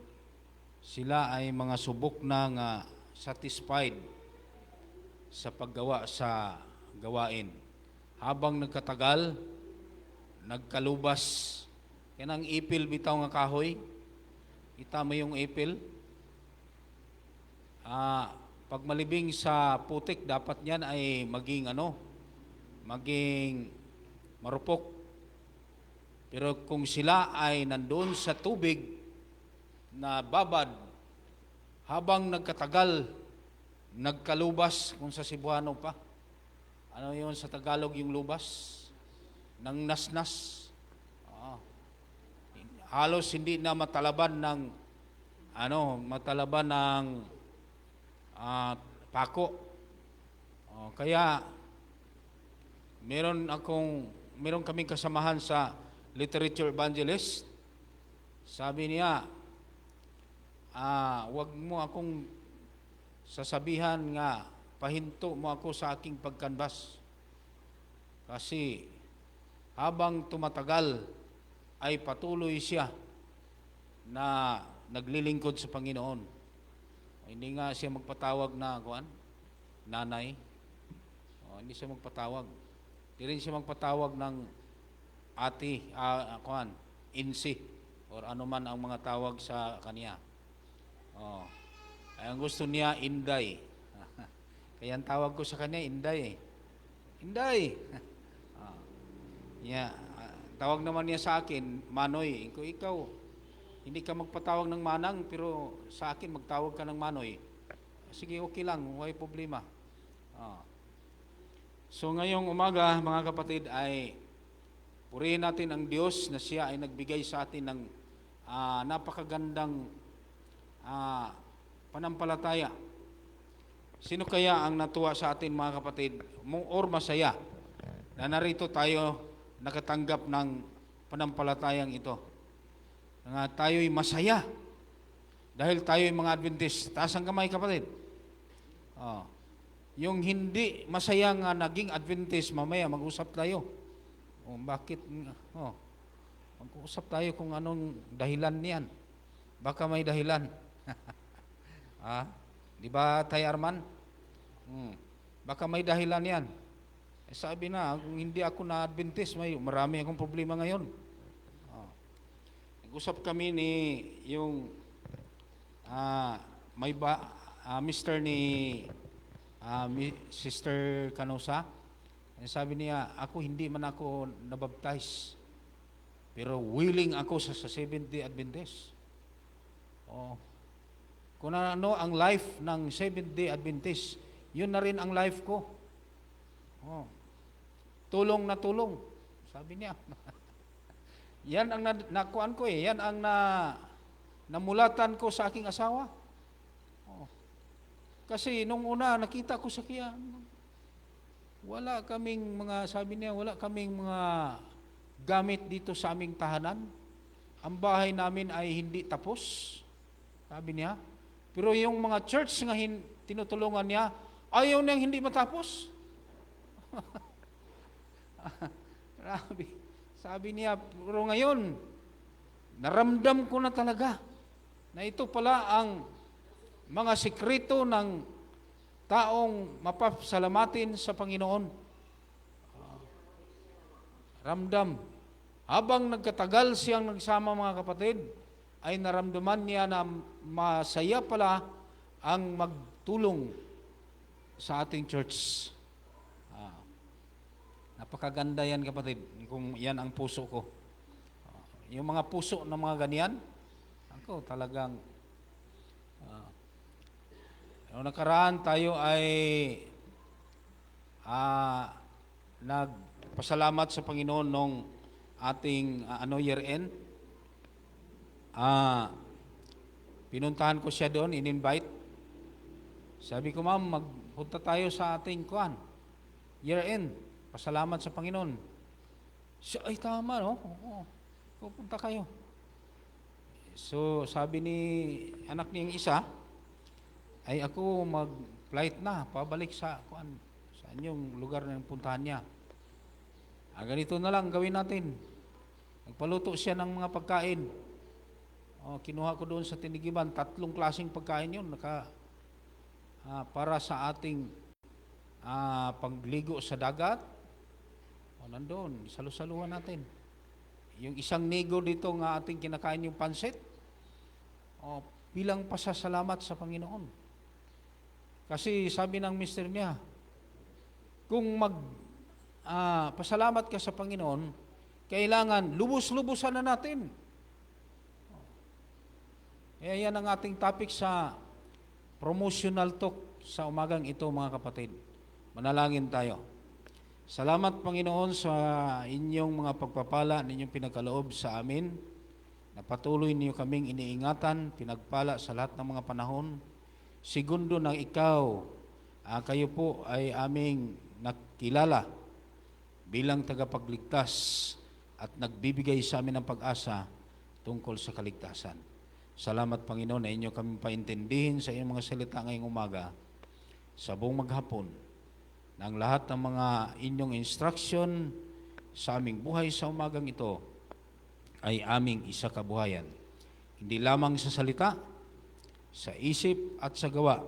G: sila ay mga subok na nga satisfied sa paggawa sa gawain. Habang nagkatagal, nagkalubas, yan ang ipil bitaw nga kahoy. Kita mo yung ipil. Pag malibing sa putik, dapat yan ay maging maging marupok. Pero kung sila ay nandoon sa tubig na babad, habang nagkatagal, nagkalubas, kung sa Cebuano pa. Ano yun sa Tagalog yung lubas? Nang nasnas. Halos hindi na matalaban ng pako. Kaya meron kaming kasamahan sa literature evangelist. Sabi niya, wag mo akong sasabihan nga pahinto mo ako sa aking pagkanbas. Kasi habang tumatagal ay patuloy siya na naglilingkod sa Panginoon. Hindi nga siya magpatawag na nanay. Hindi siya magpatawag. Hindi rin siya magpatawag ng ate, insi, or anuman ang mga tawag sa kanya. Ay ang gusto niya, Inday. Kaya ang tawag ko sa kanya, Inday. Inday! Tawag naman niya sa akin, Manoy. Ikaw, hindi ka magpatawag ng Manang, pero sa akin magtawag ka ng Manoy. Sige, okay lang, may problema. So ngayong umaga, mga kapatid, ay purihin natin ang Diyos na siya ay nagbigay sa atin ng napakagandang panampalataya. Sino kaya ang natuwa sa atin, mga kapatid, or masaya na narito tayo nakatanggap ng panampalatayang ito? Nga tayo'y masaya dahil tayo'y mga Adventist. Taas ang kamay, kapatid. Yung hindi masaya nga naging Adventist, mamaya mag-usap tayo. Bakit? Mag-usap tayo kung anong dahilan niyan. Baka may dahilan. Di ba, Tay Arman? Baka may dahilan yan. Sabi na, kung hindi ako na-Adventist, marami akong problema ngayon. Nag-usap kami ni yung Mr. ni Sister Canosa. Sabi niya, ako hindi man ako nabaptize. Pero willing ako sa Seventh-day Adventist. Kung ano ang life ng Seventh-day Adventist, yun na rin ang life ko. Tulong na tulong. Sabi niya. Yan ang nakuan ko eh. Yan ang namulatan ko sa aking asawa. Kasi nung una nakita ko sa kanya, wala kaming mga gamit dito sa aming tahanan. Ang bahay namin ay hindi tapos, sabi niya. Pero yung mga church nga tinutulungan niya, ayaw niyang hindi matapos. Grabe. Sabi niya, pero ngayon, naramdam ko na talaga na ito pala ang mga sikreto ng taong mapasalamatin sa Panginoon. Ramdam. Habang nagkatagal siyang nagsama, mga kapatid, ay naramdaman niya na masaya pala ang magtulong sa ating church. Napakaganda yan, kapatid, kung yan ang puso ko. Yung mga puso ng mga ganyan, ako talagang noong nakaraan tayo ay nagpasalamat sa Panginoon nung ating year end. Pinuntahan ko siya doon, in-invite. Sabi ko, ma'am, magpunta tayo sa ating year end. Pasalamat sa Panginoon. Siya, ay tama, no? Oo, pupunta kayo. So, sabi ni anak niyang isa, ay ako mag-flight na, pabalik sa saan yung lugar na puntahan niya. Ganito na lang gawin natin. Nagpaluto siya ng mga pagkain. Kinuha ko doon sa Tinigiban, 3 klaseng pagkain yun, para sa ating pagligo sa dagat. Nandoon, salu-saluhan natin. Yung isang nigo dito nga ating kinakain yung pansit, bilang pasasalamat sa Panginoon. Kasi sabi ng mister niya, kung pasalamat ka sa Panginoon, kailangan lubos-lubusan na natin. Kaya yan ang ating topic sa promotional talk sa umagang ito, mga kapatid. Manalangin tayo. Salamat, Panginoon, sa inyong mga pagpapala, ninyong pinagkaloob sa amin, na patuloy niyo kaming iniingatan, pinagpala sa lahat ng mga panahon. Segundo na ikaw, kayo po ay aming nakilala bilang tagapagligtas at nagbibigay sa amin ng pag-asa tungkol sa kaligtasan. Salamat, Panginoon, na inyo kami paintindihin sa inyong mga salita ngayong umaga, sa buong maghapon, ng lahat ng mga inyong instruction sa aming buhay sa umagang ito ay aming isa kabuhayan. Hindi lamang sa salita, sa isip at sa gawa,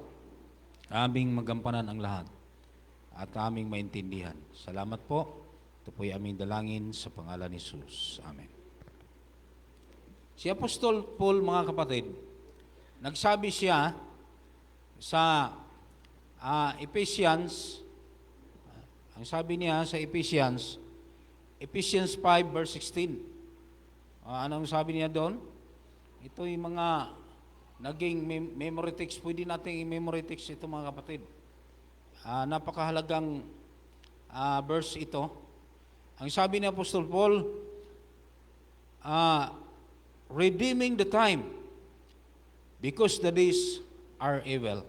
G: aming magampanan ang lahat at aming maintindihan. Salamat po. Ito po'y aming dalangin sa pangalan ni Jesus. Amen. Si Apostol Paul, mga kapatid, nagsabi siya sa Ephesians. Ang sabi niya sa Ephesians 5 verse 16. Anong sabi niya doon? Ito yung mga naging memory text. Pwede natin i-memory text ito, mga kapatid. Napakahalagang verse ito. Ang sabi ni Apostol Paul, redeeming the time because the days are evil.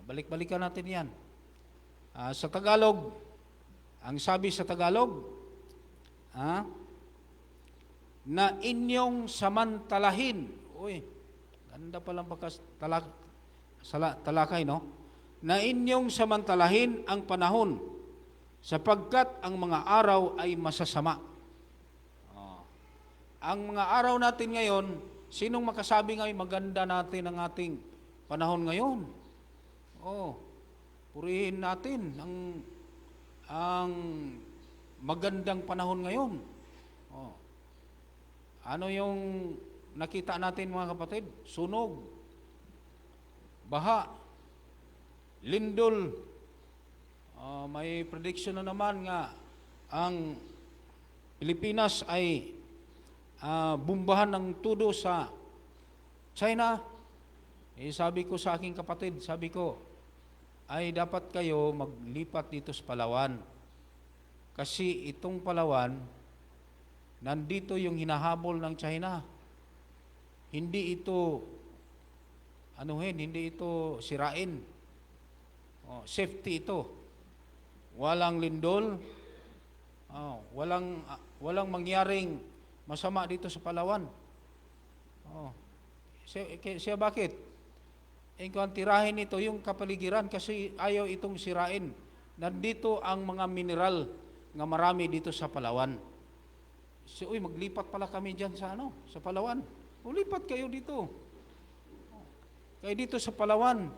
G: Balik-balikan natin yan. Sa Tagalog, ang sabi sa Tagalog, na inyong samantalahin. Uy, ganda palang talakay, no? Na inyong samantalahin ang panahon sapagkat ang mga araw ay masasama. Ang mga araw natin ngayon, sinong makasabi ngayon maganda natin ang ating panahon ngayon? Purihin natin ang magandang panahon ngayon. Ano yung nakita natin, mga kapatid? Sunog, baha, lindol. May prediction na naman nga ang Pilipinas ay bumbahan ng tudo sa China. Sabi ko sa aking kapatid, sabi ko, ay dapat kayo maglipat dito sa Palawan. Kasi itong Palawan, nandito yung hinahabol ng China. Hindi ito hindi ito sirain. Safety ito. Walang lindol, Walang mangyaring masama dito sa Palawan. Oh. Siya bakit? Kung tirahin ito yung kapaligiran kasi ayaw itong sirain. Nandito ang mga mineral nga marami dito sa Palawan. Uy, maglipat pala kami dyan sa Palawan. Lipat kayo dito. Kaya dito sa Palawan,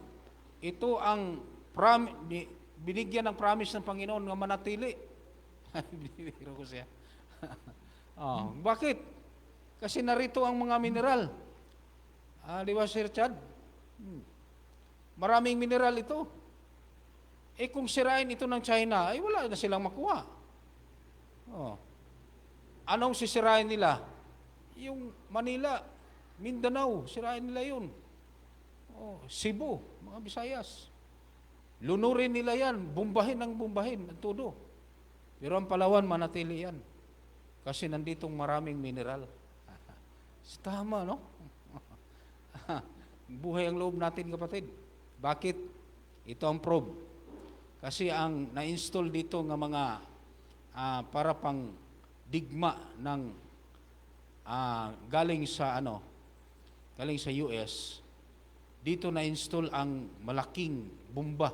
G: ito ang binigyan ng promise ng Panginoon nga manatili. Binibiro ko siya. Bakit? Kasi narito ang mga mineral. Di ba, Sir Chad? Maraming mineral ito. Kung sirain ito ng China, ay wala na silang makuha. Anong sisirain nila? Yung Manila, Mindanao, sirain nila yun. Cebu, mga Visayas. Lunurin nila yan, bumbahin ang todo. Pero ang Palawan, manatili yan. Kasi nanditong maraming mineral. Tama, no? Buhay ang loob natin, kapatid. Bakit? Ito ang probe. Kasi ang na-install dito ng mga para pang digma ng galing sa US, dito na-install ang malaking bomba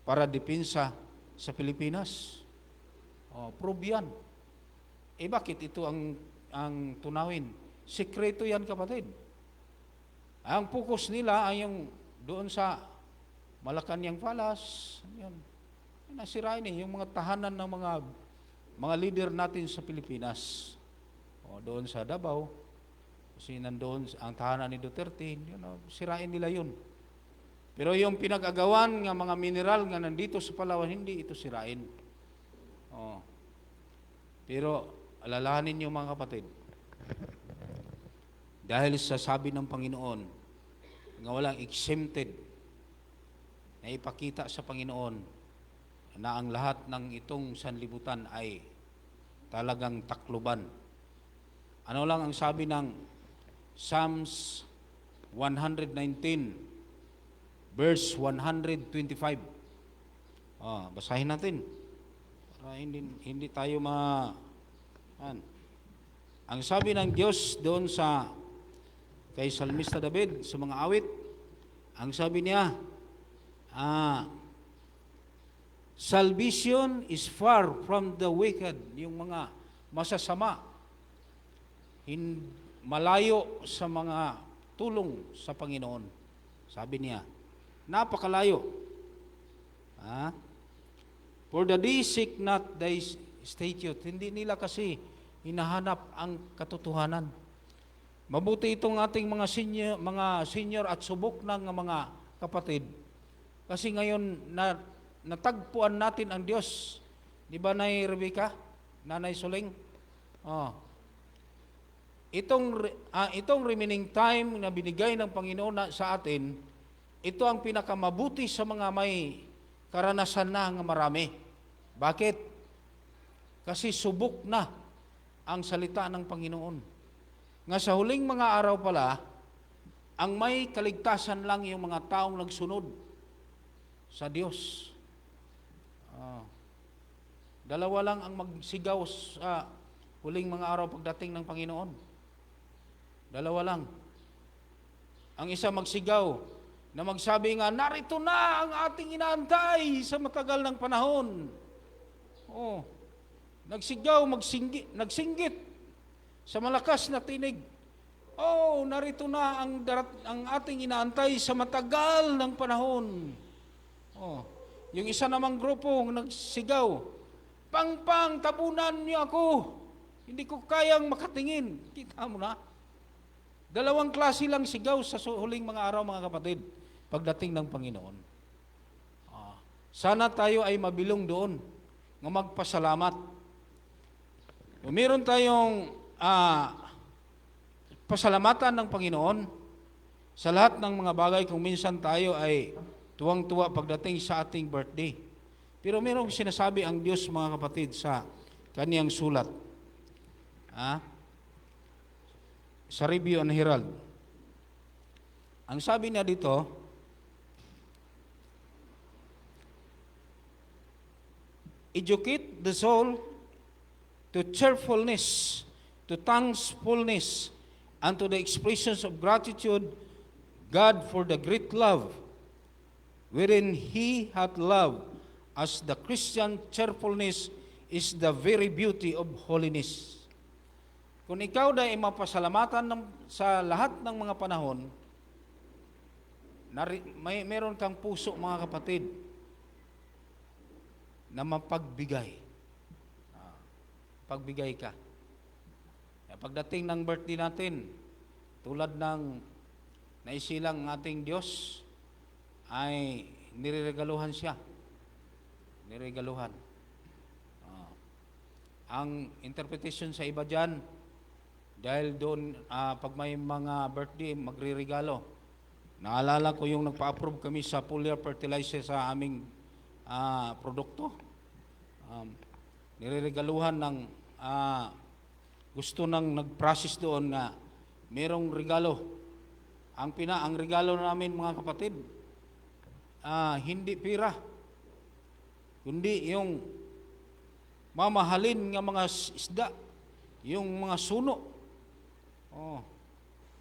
G: para depensa sa Pilipinas. Probe yan. Bakit ito ang tunawin? Sekreto yan, kapatid. Ang focus nila ay yung doon sa Malacanang Palace. Yan. Nasirain yung mga tahanan ng mga leader natin sa Pilipinas. Doon sa Davao, kasi nandoon ang tahanan ni Duterte, sirain nila yun. Pero yung pinag-agawan ng mga mineral nga nandito sa Palawan, hindi ito sirain. Pero alalahanin niyo, mga kapatid, dahil sa sabi ng Panginoon nga walang exempted, na ipakita sa Panginoon na ang lahat ng itong sanlibutan ay talagang takluban. Ano lang ang sabi ng Psalms 119 verse 125? Basahin natin para hindi tayo ang sabi ng Diyos doon kay Salmista David sa mga awit, ang sabi niya, salvation is far from the wicked, yung mga masasama, malayo sa mga tulong sa Panginoon. Sabi niya, napakalayo. For the day seek not thy statute. Hindi nila kasi hinahanap ang katotohanan. Mabuti itong ating mga senior at subok ng mga kapatid. Kasi ngayon natagpuan natin ang Diyos. Di ba, Nay Rebecca? Nanay Suling? Itong remaining time na binigay ng Panginoon sa atin, ito ang pinakamabuti sa mga may karanasan na ng marami. Bakit? Kasi subok na ang salita ng Panginoon. Nga sa huling mga araw pala, ang may kaligtasan lang yung mga taong nagsunod sa Diyos. Dalawa lang ang magsigaw sa huling mga araw pagdating ng Panginoon. Dalawa lang. Ang isa magsigaw na magsabi nga, narito na ang ating inaantay sa matagal ng panahon. Nagsigaw, nagsinggit sa malakas na tinig. Narito na ang ating inaantay sa matagal ng panahon. Yung isa namang grupo nagsigaw, pang, tabunan niyo ako. Hindi ko kayang makatingin. Kita mo na. Dalawang klase lang sigaw sa huling mga araw, mga kapatid, pagdating ng Panginoon. Sana tayo ay mabilong doon, ng magpasalamat. Meron tayong pasalamatan ng Panginoon sa lahat ng mga bagay kung minsan tayo ay tuwang-tuwa pagdating sa ating birthday. Pero merong sinasabi ang Diyos, mga kapatid, sa kaniyang sulat. Sa Review and Herald. Ang sabi niya dito, educate the soul to cheerfulness, to thankfulness, and to the expressions of gratitude God for the great love wherein He hath loved as the Christian cheerfulness is the very beauty of holiness. Kung ikaw dahil mapasalamatan sa lahat ng mga panahon, meron kang puso, mga kapatid, na mapagbigay. Pagbigay ka. Pagdating ng birthday natin, tulad ng naisilang ating Diyos, ay nireregaluhan siya. Niregaluhan. Ang interpretation sa iba dyan, dahil doon, pag may mga birthday, magre-regalo. Naalala ko yung nagpa-approve kami sa foliar fertilizer sa aming produkto. Nireregaluhan ng gusto nang nag-process doon nga merong regalo. Ang regalo namin, mga kapatid, hindi pira, kundi yung mamahalin nga mga isda, yung mga suno.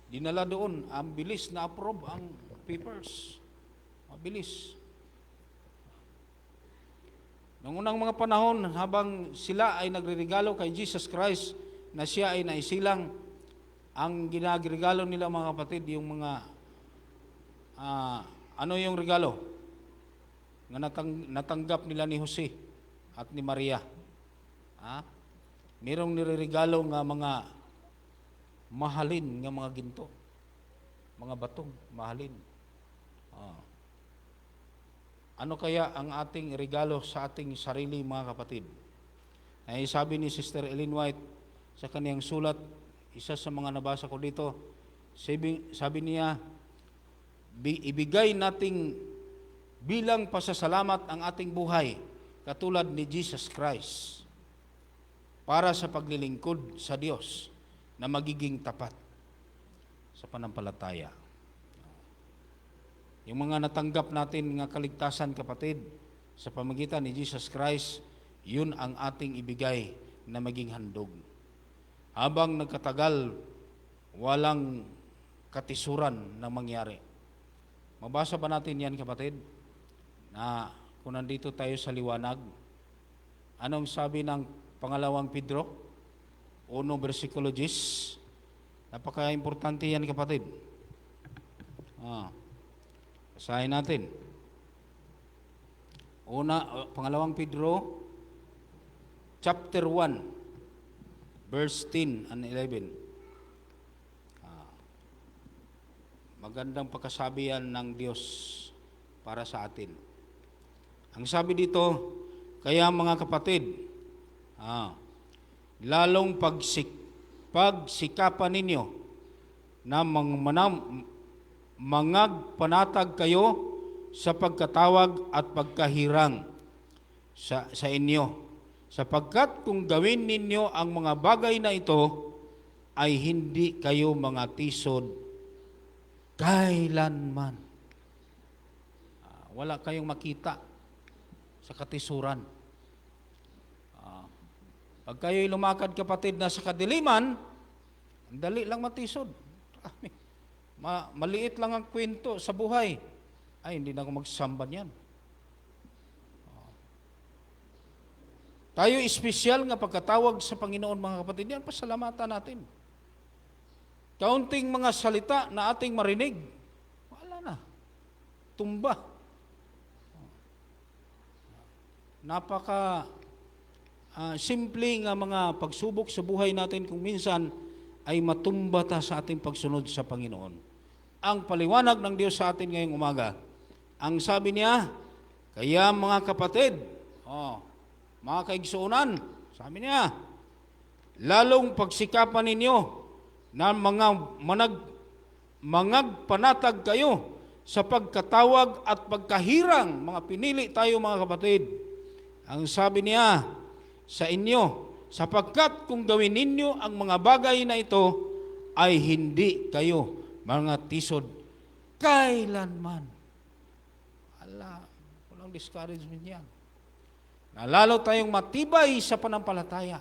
G: Dinala doon, ang bilis na approve ang papers. Mabilis. Noong unang mga panahon, habang sila ay nagregalo kay Jesus Christ, na siya ay naisilang, ang ginagregalo nila, mga kapatid, yung mga, ano yung regalo? Nga natanggap nila ni Jose at ni Maria. Merong nireregalo nga mga mahalin nga mga ginto. Mga batong mahalin. Ano kaya ang ating regalo sa ating sarili, mga kapatid? Ay sabi ni Sister Ellen White sa kaniyang sulat, isa sa mga nabasa ko dito, sabi niya, ibigay nating bilang pasasalamat ang ating buhay, katulad ni Jesus Christ, para sa paglilingkod sa Diyos na magiging tapat sa panampalataya. Yung mga natanggap natin nga kaligtasan, kapatid, sa pamagitan ni Jesus Christ, yun ang ating ibigay na maging handog. Habang nagkatagal, walang katisuran na mangyari. Mabasa ba natin yan, kapatid? Na kung nandito tayo sa liwanag, anong sabi ng pangalawang Pedro? 1 versikulo 10. Napaka-importante yan, kapatid. Basahin natin. Pangalawang Pedro, chapter 1, verse 10 and 11. Magandang pagkasabi yan ng Diyos para sa atin. Ang sabi dito, kaya mga kapatid, lalong pagsikapan ninyo na mangagpanatag kayo sa pagkatawag at pagkahirang sa inyo, sapagkat kung gawin ninyo ang mga bagay na ito, ay hindi kayo mga tisod kailanman. Wala kayong makita sa katisuran. Pag kayo'y lumakad, kapatid, na sa kadiliman, ang dali lang matisod. Maliit lang ang kwento sa buhay. Ay, hindi na ako magsamba niyan. Tayo espesyal nga pagkatawag sa Panginoon, mga kapatid, yan, pasalamatan natin. Kaunting mga salita na ating marinig, wala na. Tumba. Napaka simple nga mga pagsubok sa buhay natin kung minsan ay matumba ta sa ating pagsunod sa Panginoon. Ang paliwanag ng Diyos sa atin ngayong umaga, ang sabi niya, kaya mga kapatid, mga kaigsuunan, sabi niya, lalong pagsikapan ninyo na mangagpanatag kayo sa pagkatawag at pagkahirang, mga pinili tayo, mga kapatid. Ang sabi niya sa inyo, sapagkat kung gawin ninyo ang mga bagay na ito, ay hindi kayo mga tisod kailanman. Walang discouragement yan. Na lalo tayong matibay sa panampalataya.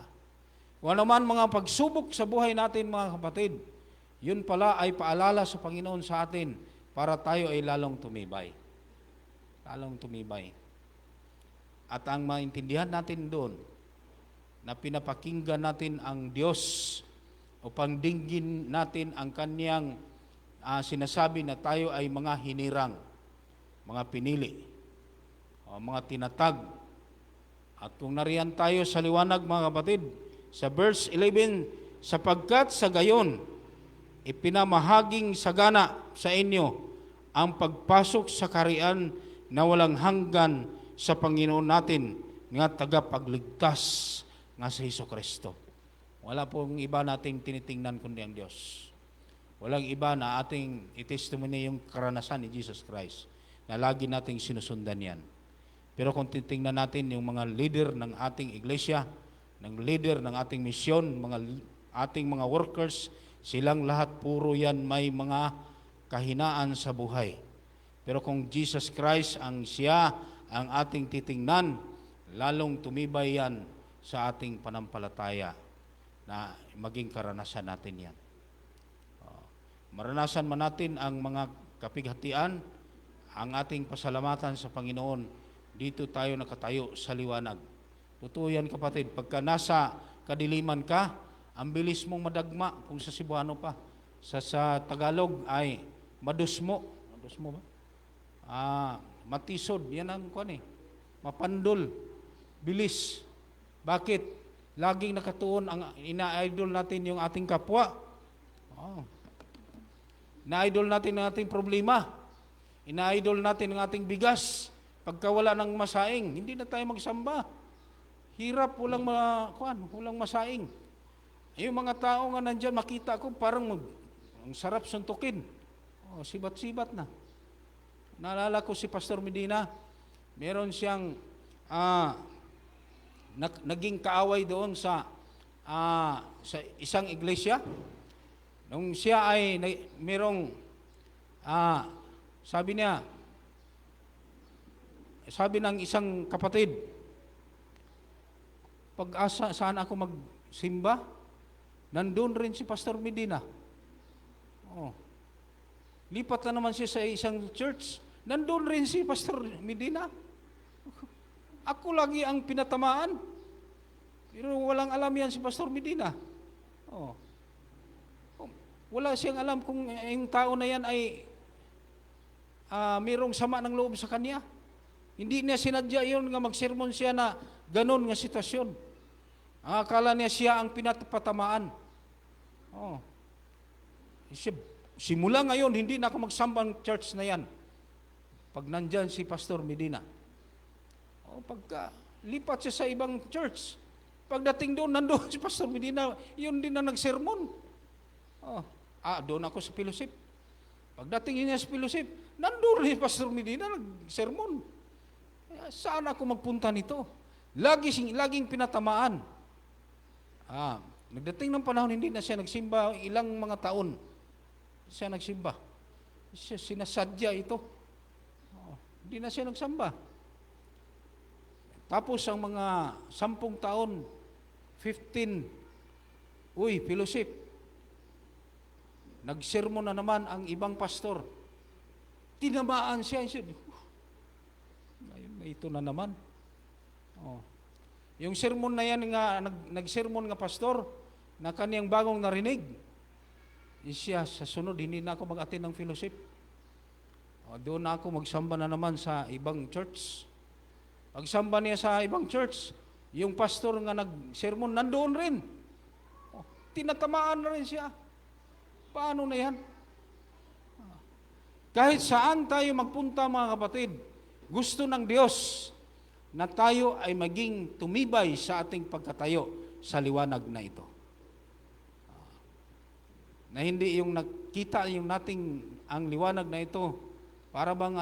G: Kung ano man mga pagsubok sa buhay natin mga kapatid, yun pala ay paalala sa Panginoon sa atin para tayo ay lalong tumibay. Lalong tumibay. At ang maintindihan natin doon, na pinapakinggan natin ang Diyos upang dinggin natin ang Kanyang sinasabi na tayo ay mga hinirang, mga pinili, o mga tinatag. At kung nariyan tayo sa liwanag mga kapatid, sa verse 11, sapagkat sa gayon, ipinamahaging sagana sa inyo ang pagpasok sa kaharian na walang hanggan sa Panginoon natin nga tagapagligtas nga sa Hesukristo. Wala pong iba nating tinitingnan kundi ang Diyos. Walang iba na ating itestimony yung karanasan ni Jesus Christ na lagi nating sinusundan yan. Pero kung titingnan natin yung mga leader ng ating iglesia, ng leader ng ating misyon, ating mga workers, silang lahat puro yan may mga kahinaan sa buhay. Pero kung Jesus Christ ang siya ang ating titingnan, lalong tumibay yan sa ating panampalataya na maging karanasan natin yan. Maranasan man natin ang mga kapighatian, ang ating pasalamatan sa Panginoon, dito tayo nakatayo sa liwanag. Totoo yan kapatid, pagka nasa kadiliman ka, ang bilis mong madagma kung sa Cebuano pa. Sa Tagalog ay madusmo. Madusmo ba? Matisod, yan ang kuwan eh. Mapandol, bilis. Bakit? Laging nakatuon ang ina-idol natin yung ating kapwa. Ina-idol natin ang ating problema. Ina-idol natin ang ating bigas. Pagka wala ng masaing, hindi na tayo magsamba. Hirap, walang masaing. Yung mga tao nga nandyan, makita ko parang ang sarap suntukin. Sibat-sibat na. Naalala ko si Pastor Medina, meron siyang naging kaaway doon sa isang iglesia. Nung siya ay merong sabi ng isang kapatid, pag-asa saan ako magsimba, nandun rin si Pastor Medina. Lipat na naman siya sa isang church, nandun rin si Pastor Medina. Ako lagi ang pinatamaan. Pero walang alam yan si Pastor Medina. Wala siyang alam kung yung tao na yan ay mayroong sama ng loob sa kanya. Hindi niya sinadya yun nga magsermon siya na ganon nga sitwasyon. Akala niya siya ang pinatapatamaan. Simula ngayon, hindi na ako magsambang church na yan. Pag nandyan si Pastor Medina. Pagka lipat siya sa ibang church, pagdating doon, nandoon si Pastor Medina, yun din na nagsermon. Doon ako sa fellowship. Pagdating niya sa fellowship, nandoon rin si Pastor Medina, nagsermon. Saan ako magpunta nito? Laging pinatamaan. Nagdating ng panahon, hindi na siya nagsimba, ilang mga taon siya nagsimba. Sinasadya ito. Hindi na siya nagsamba. Tapos ang mga 10 taon, 15, fellowship. Nagsermon na naman ang ibang pastor. Tinamaan siya. Ito na naman. Yung sermon na yan nga, nagsermon nga pastor, na kaniyang bagong narinig, siya sa sunod, hindi na ako mag-attend ng fellowship. Doon na ako magsamba na naman sa ibang church. Pagsamba niya sa ibang church, yung pastor nga nag-sermon, nandoon rin. Tinatamaan na rin siya. Paano na yan? Kahit saan tayo magpunta mga kapatid, gusto ng Diyos na tayo ay maging tumibay sa ating pagkatayo sa liwanag na ito. Na hindi yung nakita yung nating ang liwanag na ito para bang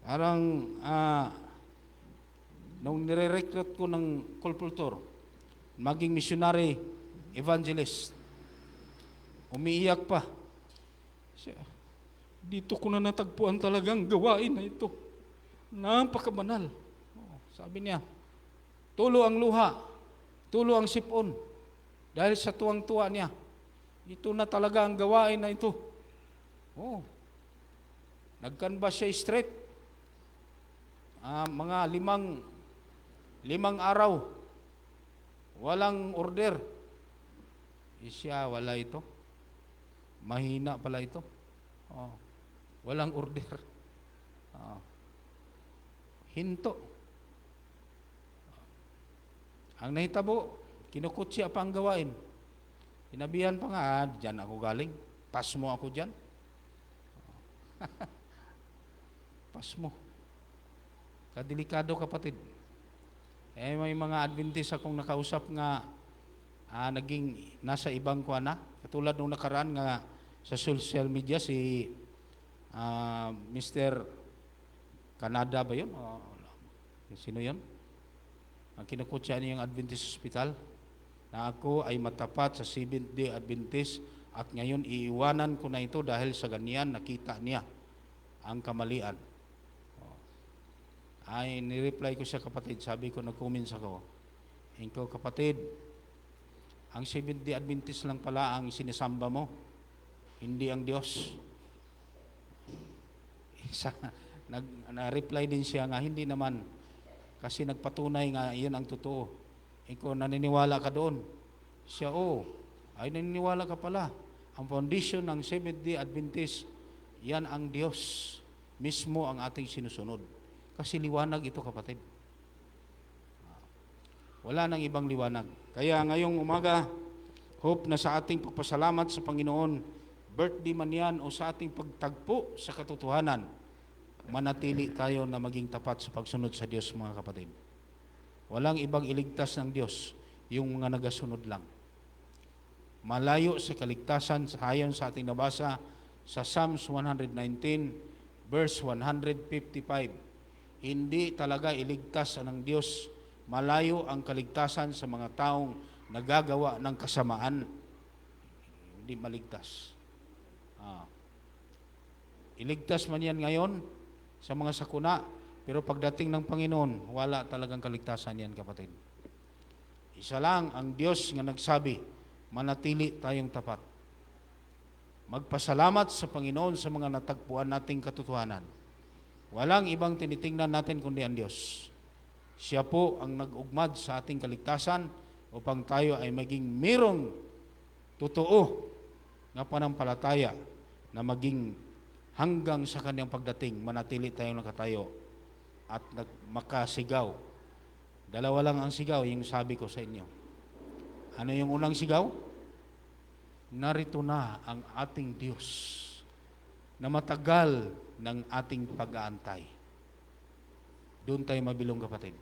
G: parang nung nire-recruit ko ng kolpultor, maging missionary evangelist, umiiyak pa. Dito ko na natagpuan talagang gawain na ito. Napakabanal. Sabi niya, tulo ang luha, tulo ang sipon, Dahil sa tuwang-tuwa niya. Ito na talaga ang gawain na ito. Oh. Nag-canvas siya straight. Mga limang araw. Walang order. Siya, wala ito. Mahina pala ito. Oh. Walang order. Hinto. Ang nahitabo, kinukutsi pa ang gawain. Sinabihan pa nga, dyan ako galing. Pas mo ako dyan. Pas mo. Kadelikado, kapatid. May mga Adventist akong nakausap nga naging nasa ibang kuana. Katulad nung nakaraan nga sa social media si Mr. Canada ba yun? Sino yun? Ang kinukutsa niya yung Adventist Hospital na ako ay matapat sa Seventh-day Adventist at ngayon iiwanan ko na ito dahil sa ganyan nakita niya ang kamalian. Ay nireply ko siya, kapatid, sabi ko, nag-comments ako, ikaw kapatid, ang Seventh-day Adventist lang pala ang sinisamba mo, hindi ang Diyos. Na-reply din siya nga, hindi naman, kasi nagpatunay nga iyon ang totoo. Ikaw naniniwala ka doon. Siya, ay naniniwala ka pala. Ang foundation ng Seventh-day Adventist, yan ang Diyos. Mismo ang ating sinusunod. Kasi liwanag ito, kapatid. Wala nang ibang liwanag. Kaya ngayong umaga, hope na sa ating pagpasalamat sa Panginoon, birthday man yan o sa ating pagtagpo sa katotohanan, manatili tayo na maging tapat sa pagsunod sa Diyos, mga kapatid. Walang ibang iligtas ng Diyos, yung mga nagasunod lang. Malayo sa kaligtasan, ayon sa ating nabasa sa Psalms 119, verse 155. Hindi talaga iligtas ng Diyos. Malayo ang kaligtasan sa mga taong nagagawa ng kasamaan. Hindi maligtas. Iligtas man yan ngayon sa mga sakuna, pero pagdating ng Panginoon, wala talagang kaligtasan yan, kapatid. Isa lang ang Diyos nga nagsabi, manatili tayong tapat. Magpasalamat sa Panginoon sa mga natagpuan nating katotohanan. Walang ibang tinitingnan natin kundi ang Diyos. Siya po ang nag-ugmad sa ating kaligtasan upang tayo ay maging mirong totoo na panampalataya na maging hanggang sa kanyang pagdating, manatili tayong nakatayo at makasigaw. Dalawa lang ang sigaw, yung sabi ko sa inyo. Ano yung unang sigaw? Narito na ang ating Diyos na matagal ng ating pag-aantay. Doon tayo mabilong, kapatid.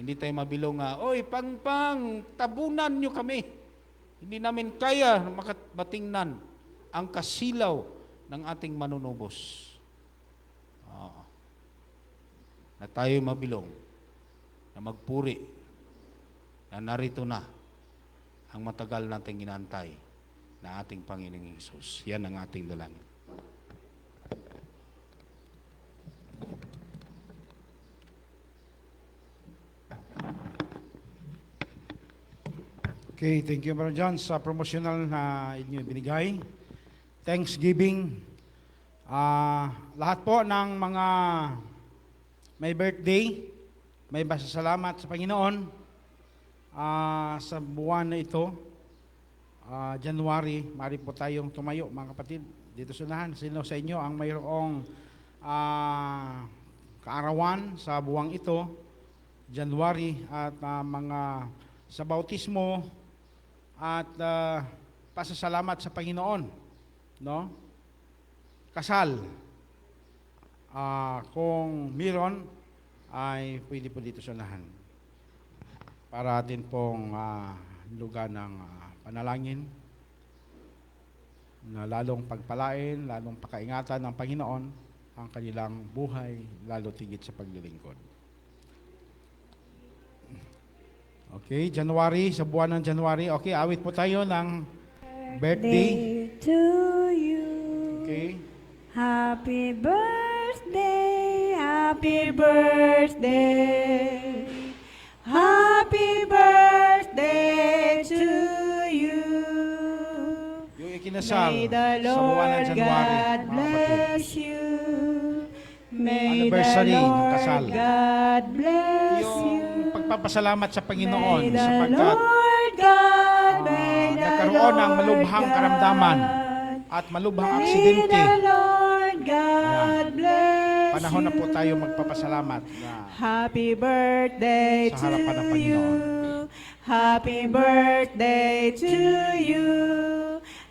G: Hindi tayo mabilong oy, pang, tabunan nyo kami. Hindi namin kaya makabatingnan ang kasilaw ng ating manunubos. Na tayo mabilong, na magpuri, na narito na ang matagal nating inaantay na ating Panginoong Hesus. Yan ang ating dalangin.
E: Okay, thank you, Brother John, sa promotional na inyo binigay. Thanksgiving. Lahat po ng mga may birthday, may pasasalamat sa Panginoon sa buwan na ito, January, mari po tayong tumayo, mga kapatid, dito sa unahan. Sino sa inyo ang mayroong kaarawan sa buwang ito, January, at mga sa bautismo at pasasalamat sa Panginoon, no? Kasal, kung meron, ay pwede po dito sa unahan para atin pong lugar ng panalangin na lalong pagpalain, lalong pakaingatan ng Panginoon ang kanilang buhay, lalo tigit sa paglilingkod. Okay, January, sa buwan ng January. Okay, awit po tayo ng birthday.
A: To you.
E: Okay.
A: Happy birthday, happy birthday, happy birthday to
E: ikinasal
A: May the
E: sa buwan ng
A: Lord
E: January,
A: God
E: mga kapatid.
A: bless you. May
E: Anniversary
A: the
E: ng
A: Lord
E: kasal.
A: God bless you.
E: Yung pagpapasalamat sa Panginoon
A: May the
E: sapagkat
A: Lord God, may the
E: nagkaroon ng
A: Lord
E: malubhang
A: God,
E: karamdaman at malubhang
A: may
E: aksidente.
A: the Lord God bless
E: Panahon na po
A: you.
E: tayo magpapasalamat na
A: Happy birthday
E: Sa harapan ng
A: to
E: Panginoon.
A: you. Happy birthday to you.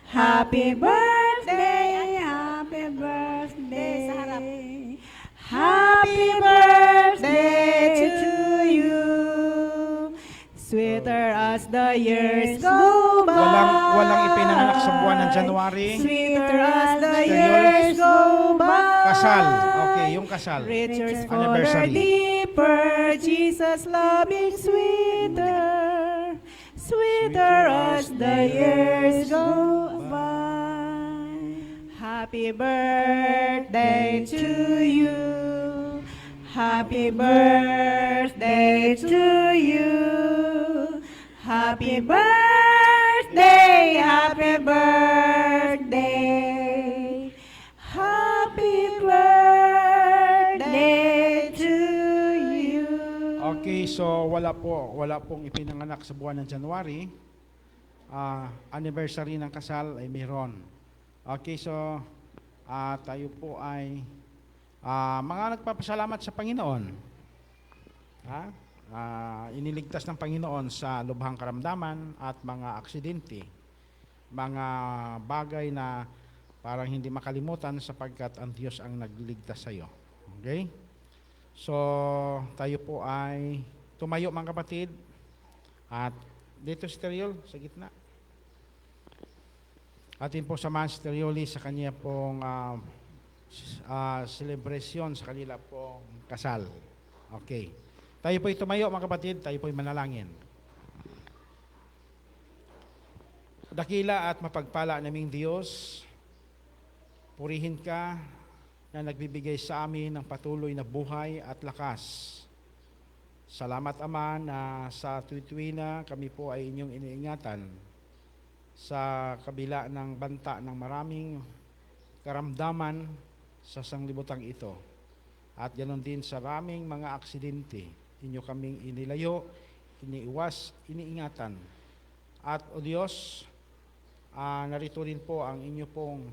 A: Happy birthday, happy birthday.
C: Sa harap.
A: Happy birthday to you. Sweeter as the years go by.
E: walang ipinanganak sa buwan ng January.
A: Sweeter as the
E: Mr.
A: years go by.
E: Kasal. Okay, yung kasal.
A: Richer, fuller,
E: Anniversary.
A: deeper, Jesus loving sweeter, sweeter as the years go by. Happy birthday to you. Happy birthday to you. Happy birthday, happy birthday. Happy birthday to you.
E: Okay, so wala pong ipinanganak sa buwan ng January. Anniversary ng kasal ay mayroon. Okay, so tayo po ay mga nagpapasalamat sa Panginoon. Iniligtas ng Panginoon sa lubhang karamdaman at mga aksidente. Mga bagay na parang hindi makalimutan sapagkat ang Diyos ang nagliligtas sa iyo. Okay? So, tayo po ay tumayo mga kapatid. At dito si Teriol sa gitna. Atin po samahan si Terioli sa kanya pong celebration sa kanila pong kasal. Okay. Tayo po'y tumayo mga kapatid, tayo po'y manalangin. Dakila at mapagpala naming Diyos, purihin ka na nagbibigay sa amin ng patuloy na buhay at lakas. Salamat Ama na sa tuwi-tuwi na kami po ay inyong iniingatan sa kabila ng banta ng maraming karamdaman sa sanglibutang ito. At ganoon din sa maraming mga aksidente, inyo kaming inilayo, iniiwas, iniingatan. At o Diyos, narito rin po ang inyo pong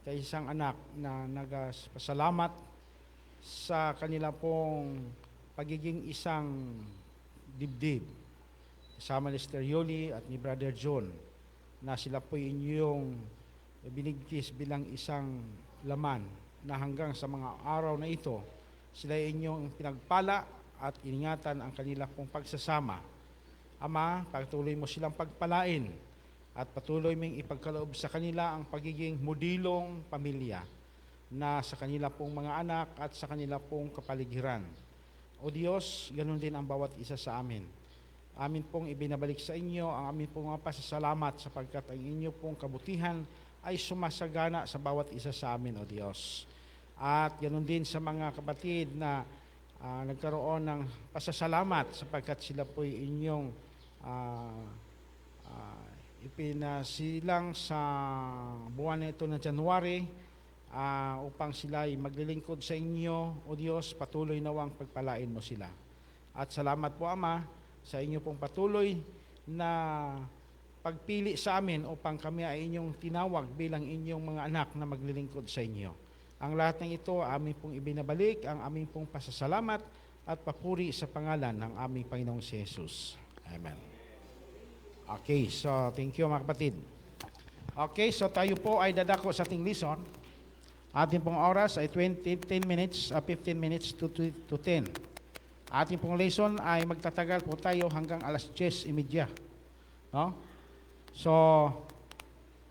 E: kaisang anak na nagpasalamat sa kanila pong pagiging isang dibdib. Kasama ni Sister Yoli at ni Brother John na sila po inyong binigkis bilang isang laman na hanggang sa mga araw na ito, sila inyong pinagpala at ingatan ang kanila pong pagsasama. Ama, patuloy mo silang pagpalain at patuloy mong ipagkaloob sa kanila ang pagiging modilong pamilya na sa kanila pong mga anak at sa kanila pong kapaligiran. O Diyos, ganun din ang bawat isa sa amin. Amin pong ibinabalik sa inyo ang amin pong mga pasasalamat sapagkat ang inyo pong kabutihan ay sumasagana sa bawat isa sa amin, O Diyos. At ganun din sa mga kapatid na nagkaroon ng pasasalamat sapagkat sila po inyong ipinasilang sa buwan na ito ng January upang sila ay maglilingkod sa inyo, O Diyos, patuloy nawang pagpalain mo sila. At salamat po Ama sa inyo pong patuloy na pagpili sa amin upang kami ay inyong tinawag bilang inyong mga anak na maglilingkod sa inyo. Ang lahat ng ito, aming pong ibinabalik, ang aming pong pasasalamat at papuri sa pangalan ng aming Panginoong si Jesus. Amen. Okay, so thank you mga kapatid. Okay, so tayo po ay dadako sa ating lesson. Ating pong oras ay 15 minutes to 10. Ating pong lesson ay magtatagal po tayo hanggang alas 10:30. No? So,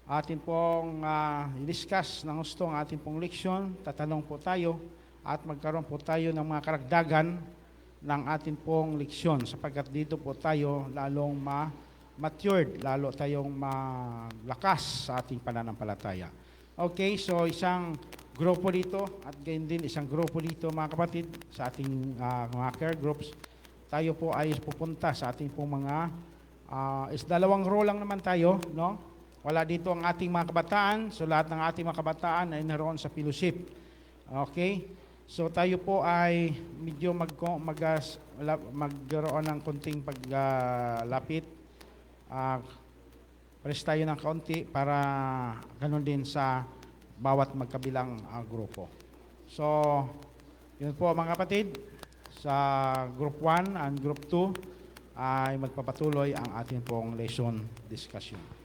E: atin pong i-discuss ng gusto ang ating pong leksyon, tatanong po tayo at magkaroon po tayo ng mga karagdagan ng ating pong leksyon sapagkat dito po tayo lalong matured, lalo tayong malakas sa ating pananampalataya. Okay, so isang grupo dito at gayon din isang grupo dito mga kapatid sa ating mga care groups. Tayo po ay pupunta sa ating pong mga dalawang row lang naman tayo, no? Wala dito ang ating mga kabataan. So lahat ng ating mga kabataan ay naroon sa fellowship. Okay? So tayo po ay medyo magkaroon ng konting paglapit. Press tayo ng kaunti para ganun din sa bawat magkabilang grupo. So, yun po mga kapatid, sa Group 1 and Group 2 ay magpapatuloy ang ating pong lesson discussion.